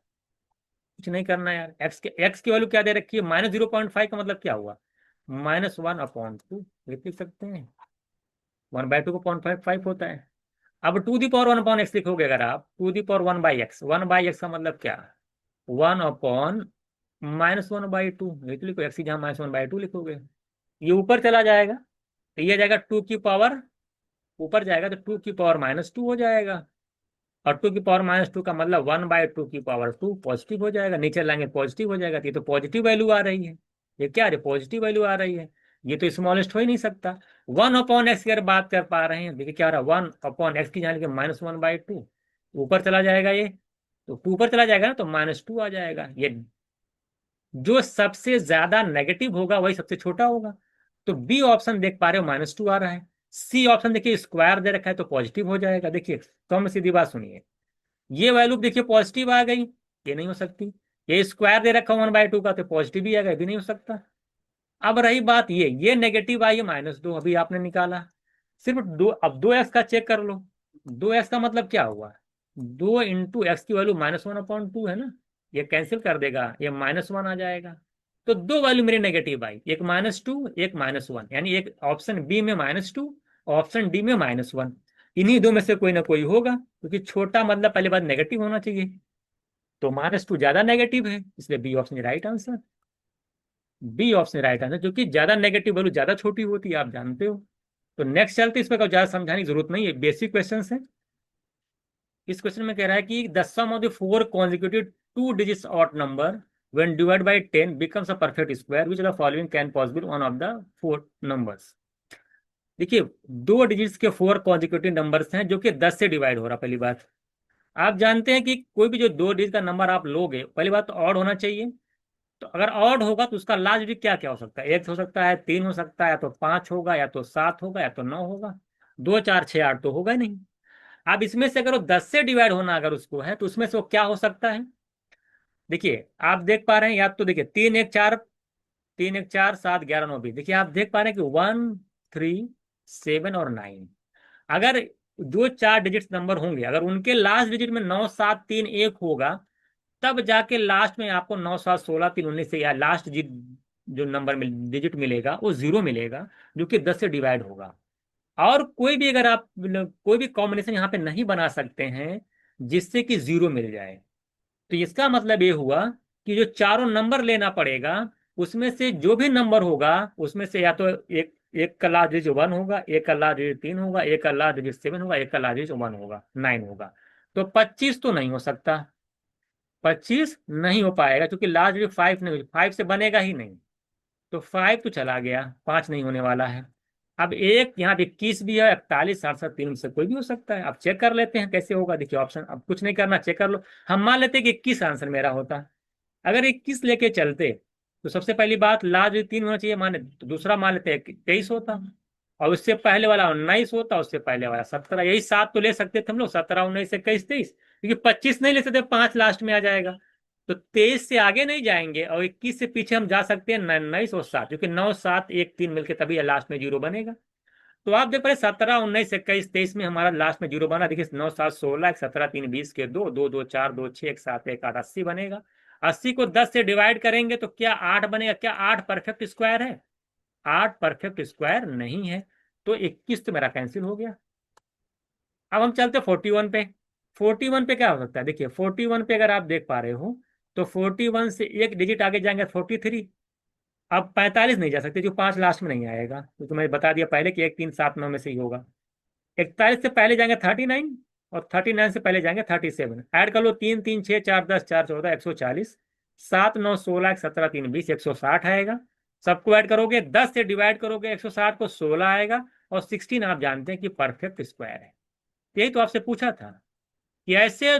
कुछ नहीं करना है यार। एक्स की वैल्यू क्या दे रखी है? -0.5 का मतलब क्या हुआ? -1/2 लिख सकते हैं। 1/2 को 0.55 होता है। अब 2⁻1/x लिखोगे अगर आप, 2⁻1/x, 1/x का मतलब क्या? 1/-1/2 लिख लिखो, एक्स की जहाँ -1/2 लिखोगे, ये ऊपर चला जाएगा तो ये जाएगा 2 की पावर, ऊपर जाएगा तो 2 की पावर -2 हो जाएगा। और 2 की पावर -2 का मतलब 1/2 की पावर 2 पॉजिटिव हो जाएगा, नीचे लाएंगे पॉजिटिव हो जाएगा। तो ये तो पॉजिटिव वैल्यू आ रही है। ये क्या है? पॉजिटिव वैल्यू आ रही है। ये तो स्मॉलेस्ट हो ही नहीं सकता। 1/x की अगर बात कर पा रहे हैं, देखिए क्या हो रहा है, 1/x की जाने के -1/2 ऊपर चला जाएगा, ये तो 2 ऊपर चला जाएगा ना, तो -2 आ जाएगा। ये जो सबसे ज्यादा नेगेटिव होगा वही सबसे छोटा होगा। तो बी ऑप्शन देख पा रहे हो -2 आ रहा है। सी ऑप्शन देखिए स्क्वायर दे रखा है तो पॉजिटिव हो जाएगा। देखिए कम सीधी बात सुनिए, ये वैल्यू देखिए पॉजिटिव आ गई, ये नहीं हो सकती। ये स्क्वायर दे रखा 1/2 का तो पॉजिटिव भी आ गया, भी नहीं हो सकता। अब रही बात ये नेगेटिव आई है -2, अभी आपने निकाला सिर्फ दो। अब 2x का चेक कर लो। 2x का मतलब क्या हुआ? 2 × x की वैल्यू -1/2 है ना, ये कैंसिल कर देगा, ये -1 आ जाएगा। तो दो वैल्यू मेरी नेगेटिव आई, एक -2 एक -1, यानी एक ऑप्शन बी में -2 ऑप्शन डी में -1। इन्हीं दो में से कोई ना कोई होगा, क्योंकि छोटा मतलब पहले बात नेगेटिव होना चाहिए, तो -2 ज्यादा नेगेटिव है, इसलिए B option right answer. B option right answer, क्योंकि ज्यादा नेगेटिव वैल्यू ज्यादा छोटी होती है, आप जानते हो। तो नेक्स्ट चलते, इसमें कोई ज्यादा समझाने की जरूरत नहीं है, बेसिक क्वेश्चन है। इस क्वेश्चन में कह रहा है कि the sum of the four consecutive two digits odd number when divided by 10 becomes a perfect square, which of the following can possible one of the four numbers। देखिए, दो digits के फोर कॉन्जिक्यूटिव नंबर्स हैं जो कि 10 से divide हो रहा। पहली बात, आप जानते हैं कि कोई भी जो दो डिजिट का नंबर आप लोगे, पहली बात तो ऑड होना चाहिए। तो अगर ऑड होगा तो उसका लास्ट डिजिट क्या क्या हो सकता है? एक हो सकता है, तीन हो सकता है, या तो पांच होगा, या तो सात होगा, या तो नौ होगा। दो चार छह आठ तो होगा ही नहीं। अब इसमें से अगर वो 10 से डिवाइड होना अगर उसको है, तो उसमें से वो क्या हो सकता है? देखिए, आप देख पा रहे हैं, या तो देखिए तीन एक चार, तीन एक चार, सात ग्यारह नौ बीस। देखिए, आप देख पा रहे हैं कि 1, 3, 7 और 9। अगर जो चार डिजिट नंबर होंगे, अगर उनके लास्ट डिजिट में 9, 7, 3, 1 होगा, तब जाके लास्ट में आपको 9, 7, 16, 3, 19 से, या लास्ट डिजिट जो नंबर डिजिट मिलेगा वो जीरो मिलेगा, जो कि 10 से डिवाइड होगा। और कोई भी अगर आप कोई भी कॉम्बिनेशन यहाँ पे नहीं बना सकते हैं जिससे कि जीरो मिल जाए। तो इसका मतलब ये हुआ कि जो चारों नंबर लेना पड़ेगा, उसमें से जो भी नंबर होगा, उसमें से या तो एक एक का लास्ट डिजिट 1 होगा, एक का लास्ट डिजिट 3 होगा, एक का लास्ट डिजिट 7 होगा, एक का लास्ट डिजिट 1 होगा, 9 होगा। तो 25 तो नहीं हो सकता, 25 नहीं हो पाएगा, क्योंकि लास्ट डिजिट 5 नहीं, 5 से बनेगा ही नहीं। तो 5 तो चला गया, 5 नहीं होने वाला है। अब एक यहाँ पे 21 भी है, 41, 67, तीन में से कोई भी हो सकता है। अब चेक कर लेते हैं कैसे होगा। देखिए ऑप्शन, अब कुछ नहीं करना, चेक कर लो। हम मान लेते हैं कि 21 आंसर मेरा होता। अगर 21 लेके चलते, तो सबसे पहली बात लास्ट डिजिट 3 होना चाहिए माने, तो दूसरा मान लेते हैं 23 होता, और उससे पहले वाला 19 होता, उससे पहले वाला 17। यही सात तो ले सकते थे हम लोग, 17, 19, 21, 23, क्योंकि 25 नहीं ले सकते, 5 लास्ट में आ जाएगा। तो 23 से आगे नहीं जाएंगे, और 21 से पीछे हम जा सकते हैं 19 और 7, क्योंकि 9, 7, 1, 3 मिलकर तभी लास्ट में जीरो बनेगा। तो आप देख पा रहे 17, 19, 21, 23 में हमारा लास्ट में जीरो बना। देखिए 9, 7, 16, 17, 3, 20 के दो, 2, 2, 4, 2, 6, 1, 7, 1, 8, 80 बनेगा। 80 को 10 से डिवाइड करेंगे तो क्या 8 बनेगा? क्या 8 परफेक्ट स्क्वायर है? 8 परफेक्ट स्क्वायर नहीं है। तो 21 तो मेरा कैंसिल हो गया। अब हम चलते 41 पे। 41 पे क्या हो सकता है? देखिए 41 पे अगर आप देख पा रहे हो, तो 41 से एक डिजिट आगे जाएंगे 43। अब 45 नहीं जा सकते, जो 5 लास्ट में नहीं आएगा, तो तुम्हें बता दिया पहले कि 1, 3, 7, 9 में से ही होगा। 41 से पहले जाएंगे 39, और 39 से पहले जाएंगे 37। ऐड कर लो, 3, 3, 6, 4, 10, 4, 14, 140, 7, 9, 16, 17, 3, 20, 160 आएगा। सबको ऐड करोगे, 10 से डिवाइड करोगे 160 को, 16 आएगा। और 16 आप जानते हैं कि परफेक्ट स्क्वायर है। यही तो आपसे पूछा था कि ऐसे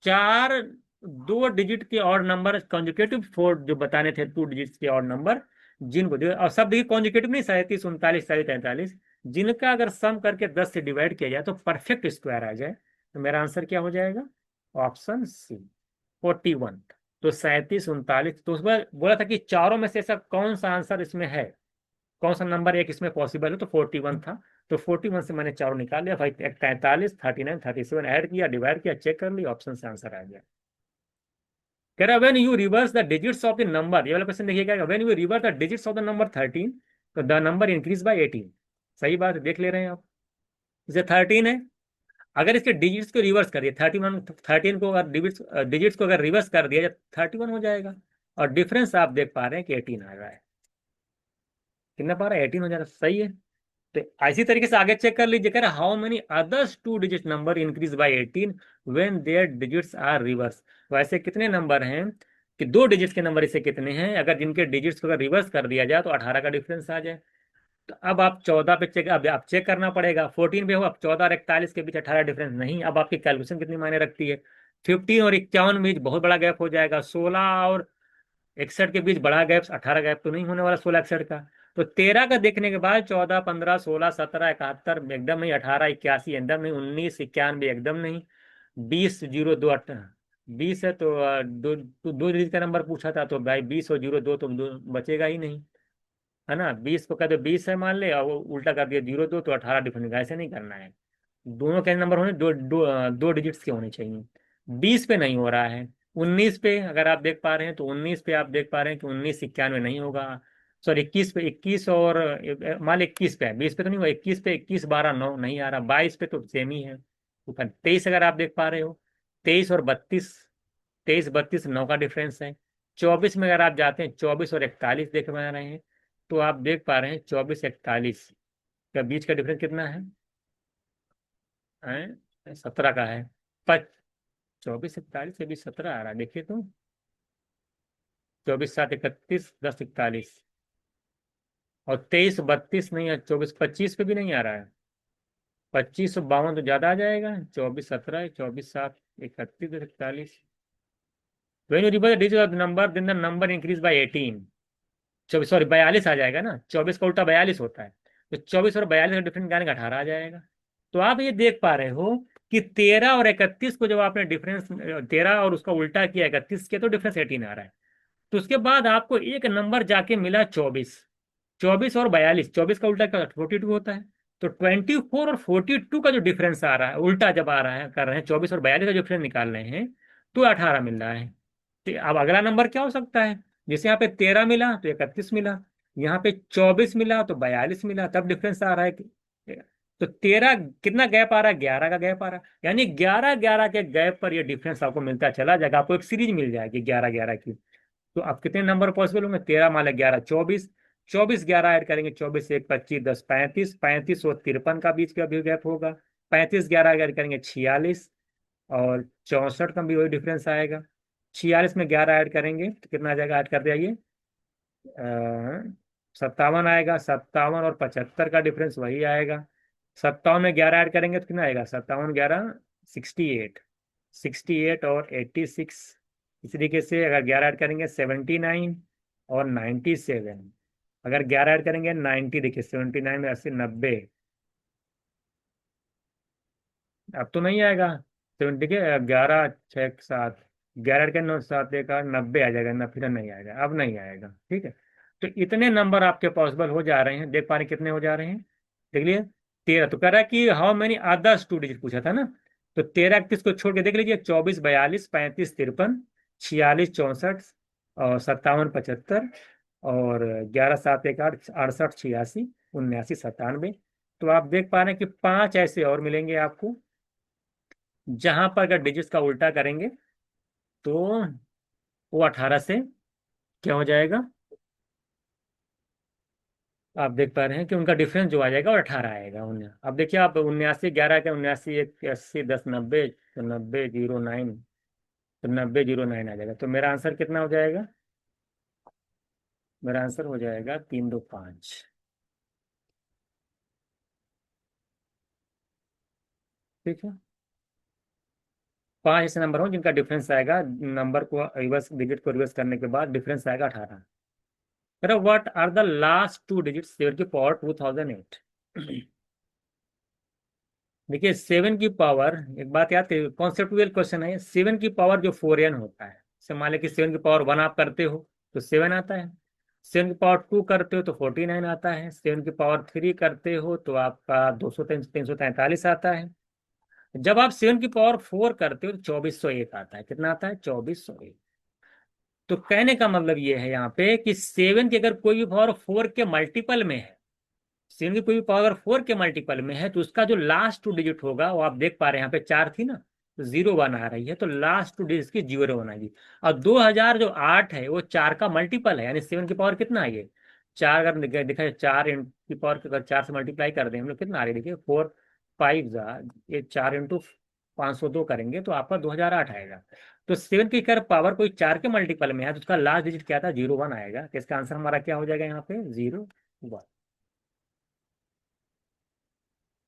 चार दो डिजिट के और नंबर कॉन्जिक्यूटिव फोर जो बताने थे, टू डिजिट के और नंबर, जिनको और सब देखिए कॉन्जिक्यूटिव नहीं, 37, 39, 43, जिनका अगर सम करके 10 से डिवाइड किया जाए तो परफेक्ट स्क्वायर आ जाए, तो मेरा आंसर क्या हो जाएगा? Option C, 41। तो 37, 39, तो उसमें बोला था कि चारों में से ऐसा कौन सा आंसर इसमें है, कौन सा नंबर एक इसमें पॉसिबल है, तो 41 था। तो 41 से मैंने चारों निकाल लिया भाई, 43, 39, 37 ऐड किया, डिवाइड किया, चेक कर लिया, ऑप्शन से आंसर आ गया। कह रहा when you reverse the digits of the number, ये वाला क्वेश्चन देखिएगा, when you reverse the digits of the number 13, तो द नंबर इंक्रीज बाय 18। सही बात है, देख ले रहे हैं आप। जैसे 13 है, अगर इसके डिजिट्स को रिवर्स करिए, 31, 13 को अगर डिजिट्स डिजिट्स को अगर रिवर्स कर दिया जाए, 31 हो जाएगा। और डिफरेंस आप देख पा रहे हैं कि 18 आ रहा है। कितना पा रहा है? 18 हो जा रहा है, सही है। तो इसी तरीके से आगे चेक कर लीजिए, कह रहा how many others two digit number increase by 18 when their digits are reverse. तो ऐसे कितने नंबर हैं कि दो डिजिट्स के नंबर ऐसे कितने हैं अगर जिनके डिजिट्स को अगर रिवर्स कर दिया जाए तो 18 का डिफरेंस आ जाए। तो अब आप 14 पे चेक, अब आप चेक करना पड़ेगा। 14 पे हो, अब 14 और 41 के बीच 18 डिफरेंस नहीं। अब आपकी कैलकुलेशन कितनी मायने रखती है? 15 और 51 में बहुत बड़ा गैप हो जाएगा। 16 और 61 के बीच बड़ा गैप, 18 गैप तो नहीं होने वाला 16, 61 का। तो 13 का देखने के बाद 14, 15, 16, 17, 71 एकदम नहीं, 18, 81 एकदम नहीं, 19, 91 एकदम नहीं, 20, 0, 2, 20 है तो दो डिजिट का नंबर पूछा था, तो भाई 20 और 0, 2 तो बचेगा ही नहीं, है ना। 20 को कहते 20 है मान ले, और वो उल्टा कर दिया 0, 2, तो 18 डिफरेंस। ऐसे नहीं करना है, दोनों के नंबर होने दो डिजिट्स के होने चाहिए। 20 पे नहीं हो रहा है। 19 पे अगर आप देख पा रहे हैं, तो 19 पे आप देख पा रहे हैं कि 19, 91 नहीं होगा। सॉरी 21 पे 21 और मान लो 21 पे है, 20 पे तो नहीं हुआ, 21 पे 21 12 9 नहीं आ रहा, 22 पे तो सेम ही है ऊपर। 23 अगर आप देख पा रहे हो, 23 और 32, 23 32 9 का डिफरेंस है। 24 में अगर आप जाते हैं, 24 और 41 देख पा रहे हैं, तो आप देख पा रहे हैं 24 41 का बीच का डिफरेंस कितना है 17 का है। 24 41 के बीच 17 आ रहा है, देखिए तो। 24 7 31 10 41, और 23 32 नहीं है, 24 25 पे भी नहीं आ रहा है। 25 और 52 तो ज्यादा आ जाएगा, 24 17 24 7 31 41। When you reverse digit of number then the number increase by 18। 24 sorry 42 आ जाएगा ना, 24 का उल्टा 42 होता है, तो 24 और 42 का डिफरेंस निकालने का 18 आ जाएगा। तो आप ये देख पा रहे हो कि 13 और 31 को जब आपने डिफरेंस, 13 और उसका उल्टा किया 31 के, तो डिफरेंस 18 आ रहा है। तो उसके बाद आपको एक नंबर जाके मिला 24। 24 और 42, 24 का उल्टा क्या 42 होता है, तो 24 और 42 का जो डिफरेंस आ रहा है, उल्टा जब आ रहा है कर रहे हैं, 24 और 42 का जो डिफरेंस निकाल रहे हैं, तो 18 मिल रहा है। तो अब अगला नंबर क्या हो सकता है, जैसे यहाँ पे 13 मिला तो 31 मिला, यहाँ पे 24 मिला तो 42 मिला, तब डिफरेंस आ रहा है तो 13 कितना गैप आ रहा है, 11 का गैप आ रहा है, यानी 11 11 के गैप पर ये डिफरेंस आपको मिलता चला जाएगा, आपको एक सीरीज मिल जाएगी 11 11 की। तो अब कितने नंबर पॉसिबल होंगे, 13 माले 11 24, 24 11 ऐड करेंगे, 24 1 25 10 35, 35 और 53 का बीच का भी गैप होगा, 35 11 ऐड करेंगे 46, और 64 का भी वही डिफरेंस आएगा। 46 में 11 ऐड करेंगे तो कितना आ जाएगा, ऐड कर दिया 57 आएगा, 57 और 75 का डिफरेंस वही आएगा। 57 में 11 ऐड करेंगे तो कितना आएगा, 57 11 68, 68 और 86। इसी तरीके से अगर 11 ऐड करेंगे 79 और 97, अगर 11 ऐड करेंगे 90, देखिए 79 में 80 90, अब तो नहीं आएगा 70 के 11 6 7, 11 के 9 7 एक 90 आ जाएगा ना, फिर नहीं आएगा, अब नहीं आएगा, ठीक है। तो इतने नंबर आपके पॉसिबल हो जा रहे हैं, देख पा रहे हैं कितने हो जा रहे हैं, देख लिए। 13 तो कह रहा है कि how many others two digit पूछा था ना, तो 13 31 को छोड़ के देख लीजिए, 24 42 35 53 46 64 और 57 75 और 11 7 एक 8 68 86 79 97। तो आप देख पा रहे हैं कि पांच ऐसे और मिलेंगे आपको, जहां पर अगर डिजिट्स का उल्टा करेंगे तो वो 18 से क्या हो जाएगा, आप देख पा रहे हैं कि उनका डिफरेंस जो आ जाएगा वो 18 आएगा। अब देखिए आप 79 11 के 79 1 80 10 90, तो 90 जीरो 9, तो 90 जीरो 9 आ जाएगा। तो मेरा आंसर कितना हो जाएगा, मेरा आंसर हो जाएगा 3 2 5। ठीक है, पांच ऐसे नंबर हो जिनका डिफरेंस आएगा, नंबर को रिवर्स, डिजिट को रिवर्स करने के बाद डिफरेंस आएगा 18। What are the last two digits seven की पावर 2008। देखिए 7 की पावर, एक बात याद करिए, कॉन्सेप्चुअल क्वेश्चन है, 7 की पावर जो 4n होता है, जैसे मान लें कि 7 की पावर 1 आप करते हो तो 7 आता है, 7 की पावर 2 करते हो तो 49 आता है, 7 की पावर 3 करते हो तो आपका 200 343 आता है, जब आप 7 की पावर 4 करते हो तो 2401 आता है। कितना आता है, 2401। तो कहने का मतलब ये है यहाँ पे कि 7 की अगर कोई भी पावर 4 के मल्टीपल में है, 7 की कोई भी पावर 4 के मल्टीपल में है, तो उसका जो लास्ट टू डिजिट होगा, वो आप देख पा रहे हैं यहाँ पे 4 थी ना, तो 01 आ रही है, तो लास्ट टू डिजिट की 01 आएगी। और 2000 जो 8 है वो 4 का मल्टीपल है, यानी 7 की पावर कितना है ये, 4, अगर देखा जाए 4 की पावर अगर 4 से मल्टीप्लाई कर दें हम लोग, कितना आ रही है देखिए, 4 5 ये 4 इंटू 502 करेंगे तो आपका 2008 आएगा। तो 7 की अगर पावर कोई 4 के मल्टीपल में है तो उसका लास्ट डिजिट क्या था, 01 आएगा। तो इसका आंसर हमारा क्या हो जाएगा यहाँ पे, 01।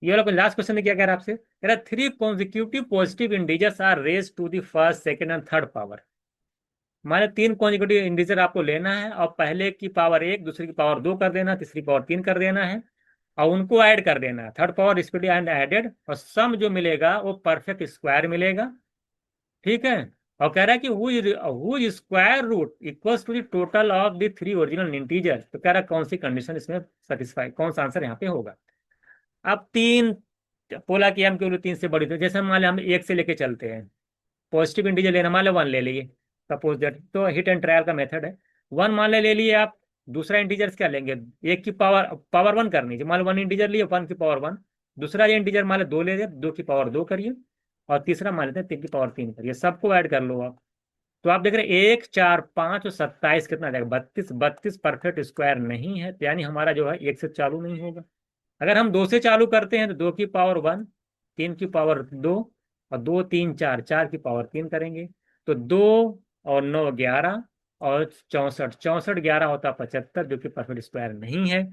ये वाला लास्ट क्वेश्चन में क्या कह रहा है आपसे, कह रहा three consecutive positive integers are raise to the first second and third power. माने 3 कॉन्जिक्यूटिव इंटीजर आपको लेना है और पहले की पावर 1, दूसरी की पावर 2 कर देना, तीसरी पावर 3 कर देना है, और उनको ऐड कर देना है, third power respective and added, और सम जो मिलेगा वो परफेक्ट स्क्वायर मिलेगा। ठीक है, और कह रहा है कि whose square root equals to the total of the three original integer. तो कह रहा है कौन सी कंडीशन इसमें सेटिस्फाई, कौन सा आंसर यहाँ पे होगा। अब तीन पोला की हम केवल 3 से बड़ी, तो जैसे मान लिया हम 1 से लेके चलते हैं, पॉजिटिव इंटीजर लेना, मान लो 1 ले लिए, सपोज दैट, तो हिट एंड ट्रायल का मेथड है। 1 मान ले लिए आप, दूसरा इंटीजर क्या लेंगे, एक की पावर पावर वन करनी है, मान लो वन इंटीजर लिए, वन की पावर वन। दूसरा ये इंटीजर मान लो दो ले लिया, दो की पावर दो करिए। और तीसरा मान लेते हैं तीन की पावर तीन करिए, सबको ऐड कर लो आप। तो आप देख रहे हैं एक चार पांच और 27 कितना आ जाएगा, 32। 32 परफेक्ट स्क्वायर नहीं है, तो यानी हमारा जो है एक से चालू नहीं होगा। अगर हम दो से चालू करते हैं तो दो की पावर वन, तीन की पावर दो, और दो तीन चार, चार की पावर तीन करेंगे। तो दो और नौ 11, और चौसठ, चौसठ 11 होता 75, जो कि परफेक्ट स्क्वायर नहीं है।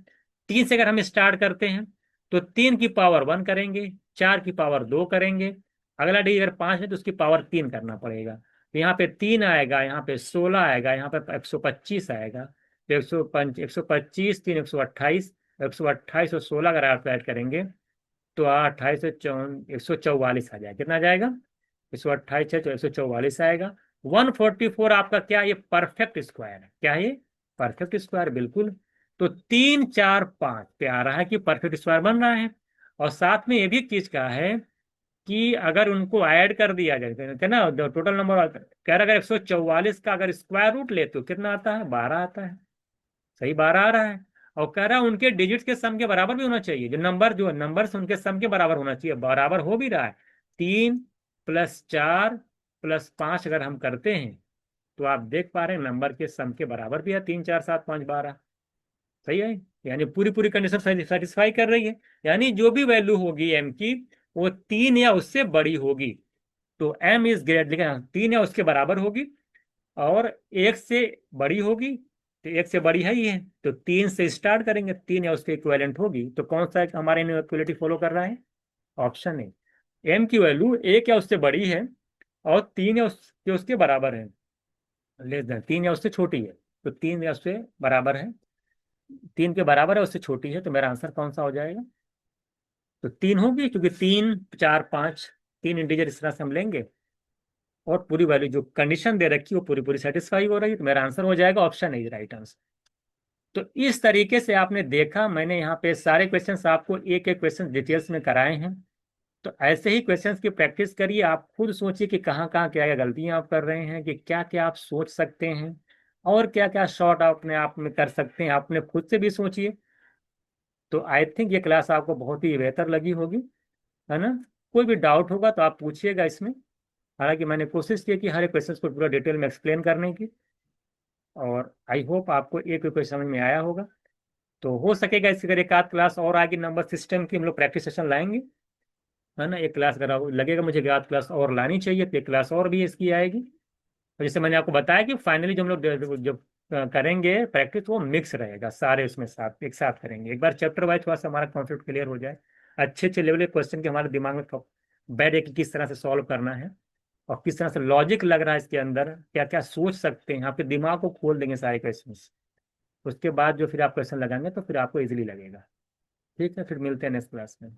तीन से अगर हम स्टार्ट करते हैं तो तीन की पावर वन करेंगे, चार की पावर दो करेंगे। अगला डी अगर पांच है तो उसकी पावर तीन करना पड़ेगा। तो यहाँ पे तीन आएगा, यहाँ पे 16 आएगा, यहाँ पे 125 आएगा। तो 125 तीन 128, 128 और 16 अगर आप ऐड करेंगे तो 28 से 144 आ जाएगा। कितना आ जाएगा, 128 है तो 144 आएगा। 144 आपका क्या, ये परफेक्ट स्क्वायर है। क्या है ये, परफेक्ट स्क्वायर, बिल्कुल। तो तीन चार पांच पे आ रहा है कि परफेक्ट स्क्वायर बन रहा है। और साथ में ये भी चीज कहा है कि अगर उनको ऐड कर दिया जाए तो ना, टोटल नंबर कह रहा है, अगर 144 का अगर स्क्वायर रूट ले तो कितना आता है, 12 आता है। सही, 12 आ रहा है। और कह रहा है उनके डिजिट्स के सम के बराबर भी होना चाहिए, जो नंबर्स उनके सम के बराबर होना चाहिए, बराबर हो भी रहा है। तीन प्लस चार प्लस पांच अगर हम करते हैं तो आप देख पा रहे हैं नंबर के सम के बराबर भी है, तीन चार सात पांच 12। सही है, यानी पूरी पूरी कंडीशन सेटिस्फाई कर रही है। यानी जो भी वैल्यू होगी एम की, वो तीन या उससे बड़ी होगी। तो एम इज ग्रेट, लिखा तीन या उसके बराबर होगी, और एक से बड़ी होगी। तो एक से बड़ी है ही है, तो तीन से स्टार्ट करेंगे, तीन या उसके इक्विवेलेंट होगी। तो कौन सा हमारे इक्वलिटी फॉलो कर रहा है, ऑप्शन है। एम की वैल्यू एक या उससे बड़ी है, और तीन या उसके बराबर है, लेस देन, तीन या उससे छोटी है। तो तीन या उससे बराबर है, तीन के बराबर है, उससे छोटी है, तो मेरा आंसर कौन सा हो जाएगा, तो तीन होगी, क्योंकि तीन चार पांच, तीन इंटीजर इस तरह से हम लेंगे, और पूरी वैल्यू जो कंडीशन दे रखी है वो पूरी पूरी सेटिस्फाई हो रही है, तो मेरा आंसर हो जाएगा ऑप्शन इज राइट आंसर। तो इस तरीके से आपने देखा, मैंने यहाँ पे सारे क्वेश्चंस आपको एक एक क्वेश्चन डिटेल्स में कराए हैं। तो ऐसे ही क्वेश्चंस की प्रैक्टिस करिए, आप खुद सोचिए कि कहाँ कहाँ क्या क्या गलतियां आप कर रहे हैं, कि क्या क्या आप सोच सकते हैं, और क्या क्या शॉर्ट अपने आप में कर सकते हैं, आपने खुद से भी सोचिए। तो आई थिंक ये क्लास आपको बहुत ही बेहतर लगी होगी, है ना। कोई भी डाउट होगा तो आप पूछिएगा इसमें। हालांकि मैंने कोशिश की कि हर एक क्वेश्चन को पूरा डिटेल में एक्सप्लेन करने की, और आई होप आपको एक एक क्वेश्चन समझ में आया होगा। तो हो सकेगा इसकी अगर एक आध क्लास और आगे नंबर सिस्टम की हम लोग प्रैक्टिस सेशन लाएंगे, है ना। एक क्लास अगर लगेगा मुझे कि आध क्लास और लानी चाहिए, तो एक क्लास और भी इसकी आएगी। और जैसे मैंने आपको बताया कि फाइनली जो हम लोग जब करेंगे प्रैक्टिस, वो मिक्स रहेगा, सारे उसमें साथ एक साथ करेंगे। एक बार चैप्टर वाइज थोड़ा सा हमारा कॉन्सेप्ट क्लियर हो जाए, अच्छे अच्छे लेवल के क्वेश्चन के हमारे दिमाग में बैठे कि किस तरह से सॉल्व करना है, और किस तरह से लॉजिक लग रहा है इसके अंदर, क्या क्या सोच सकते हैं, आपके दिमाग को खोल देंगे सारे क्वेश्चन। उसके बाद जो फिर आप क्वेश्चन लगाएंगे तो फिर आपको इजीली लगेगा। ठीक है, फिर मिलते हैं नेक्स्ट क्लास में।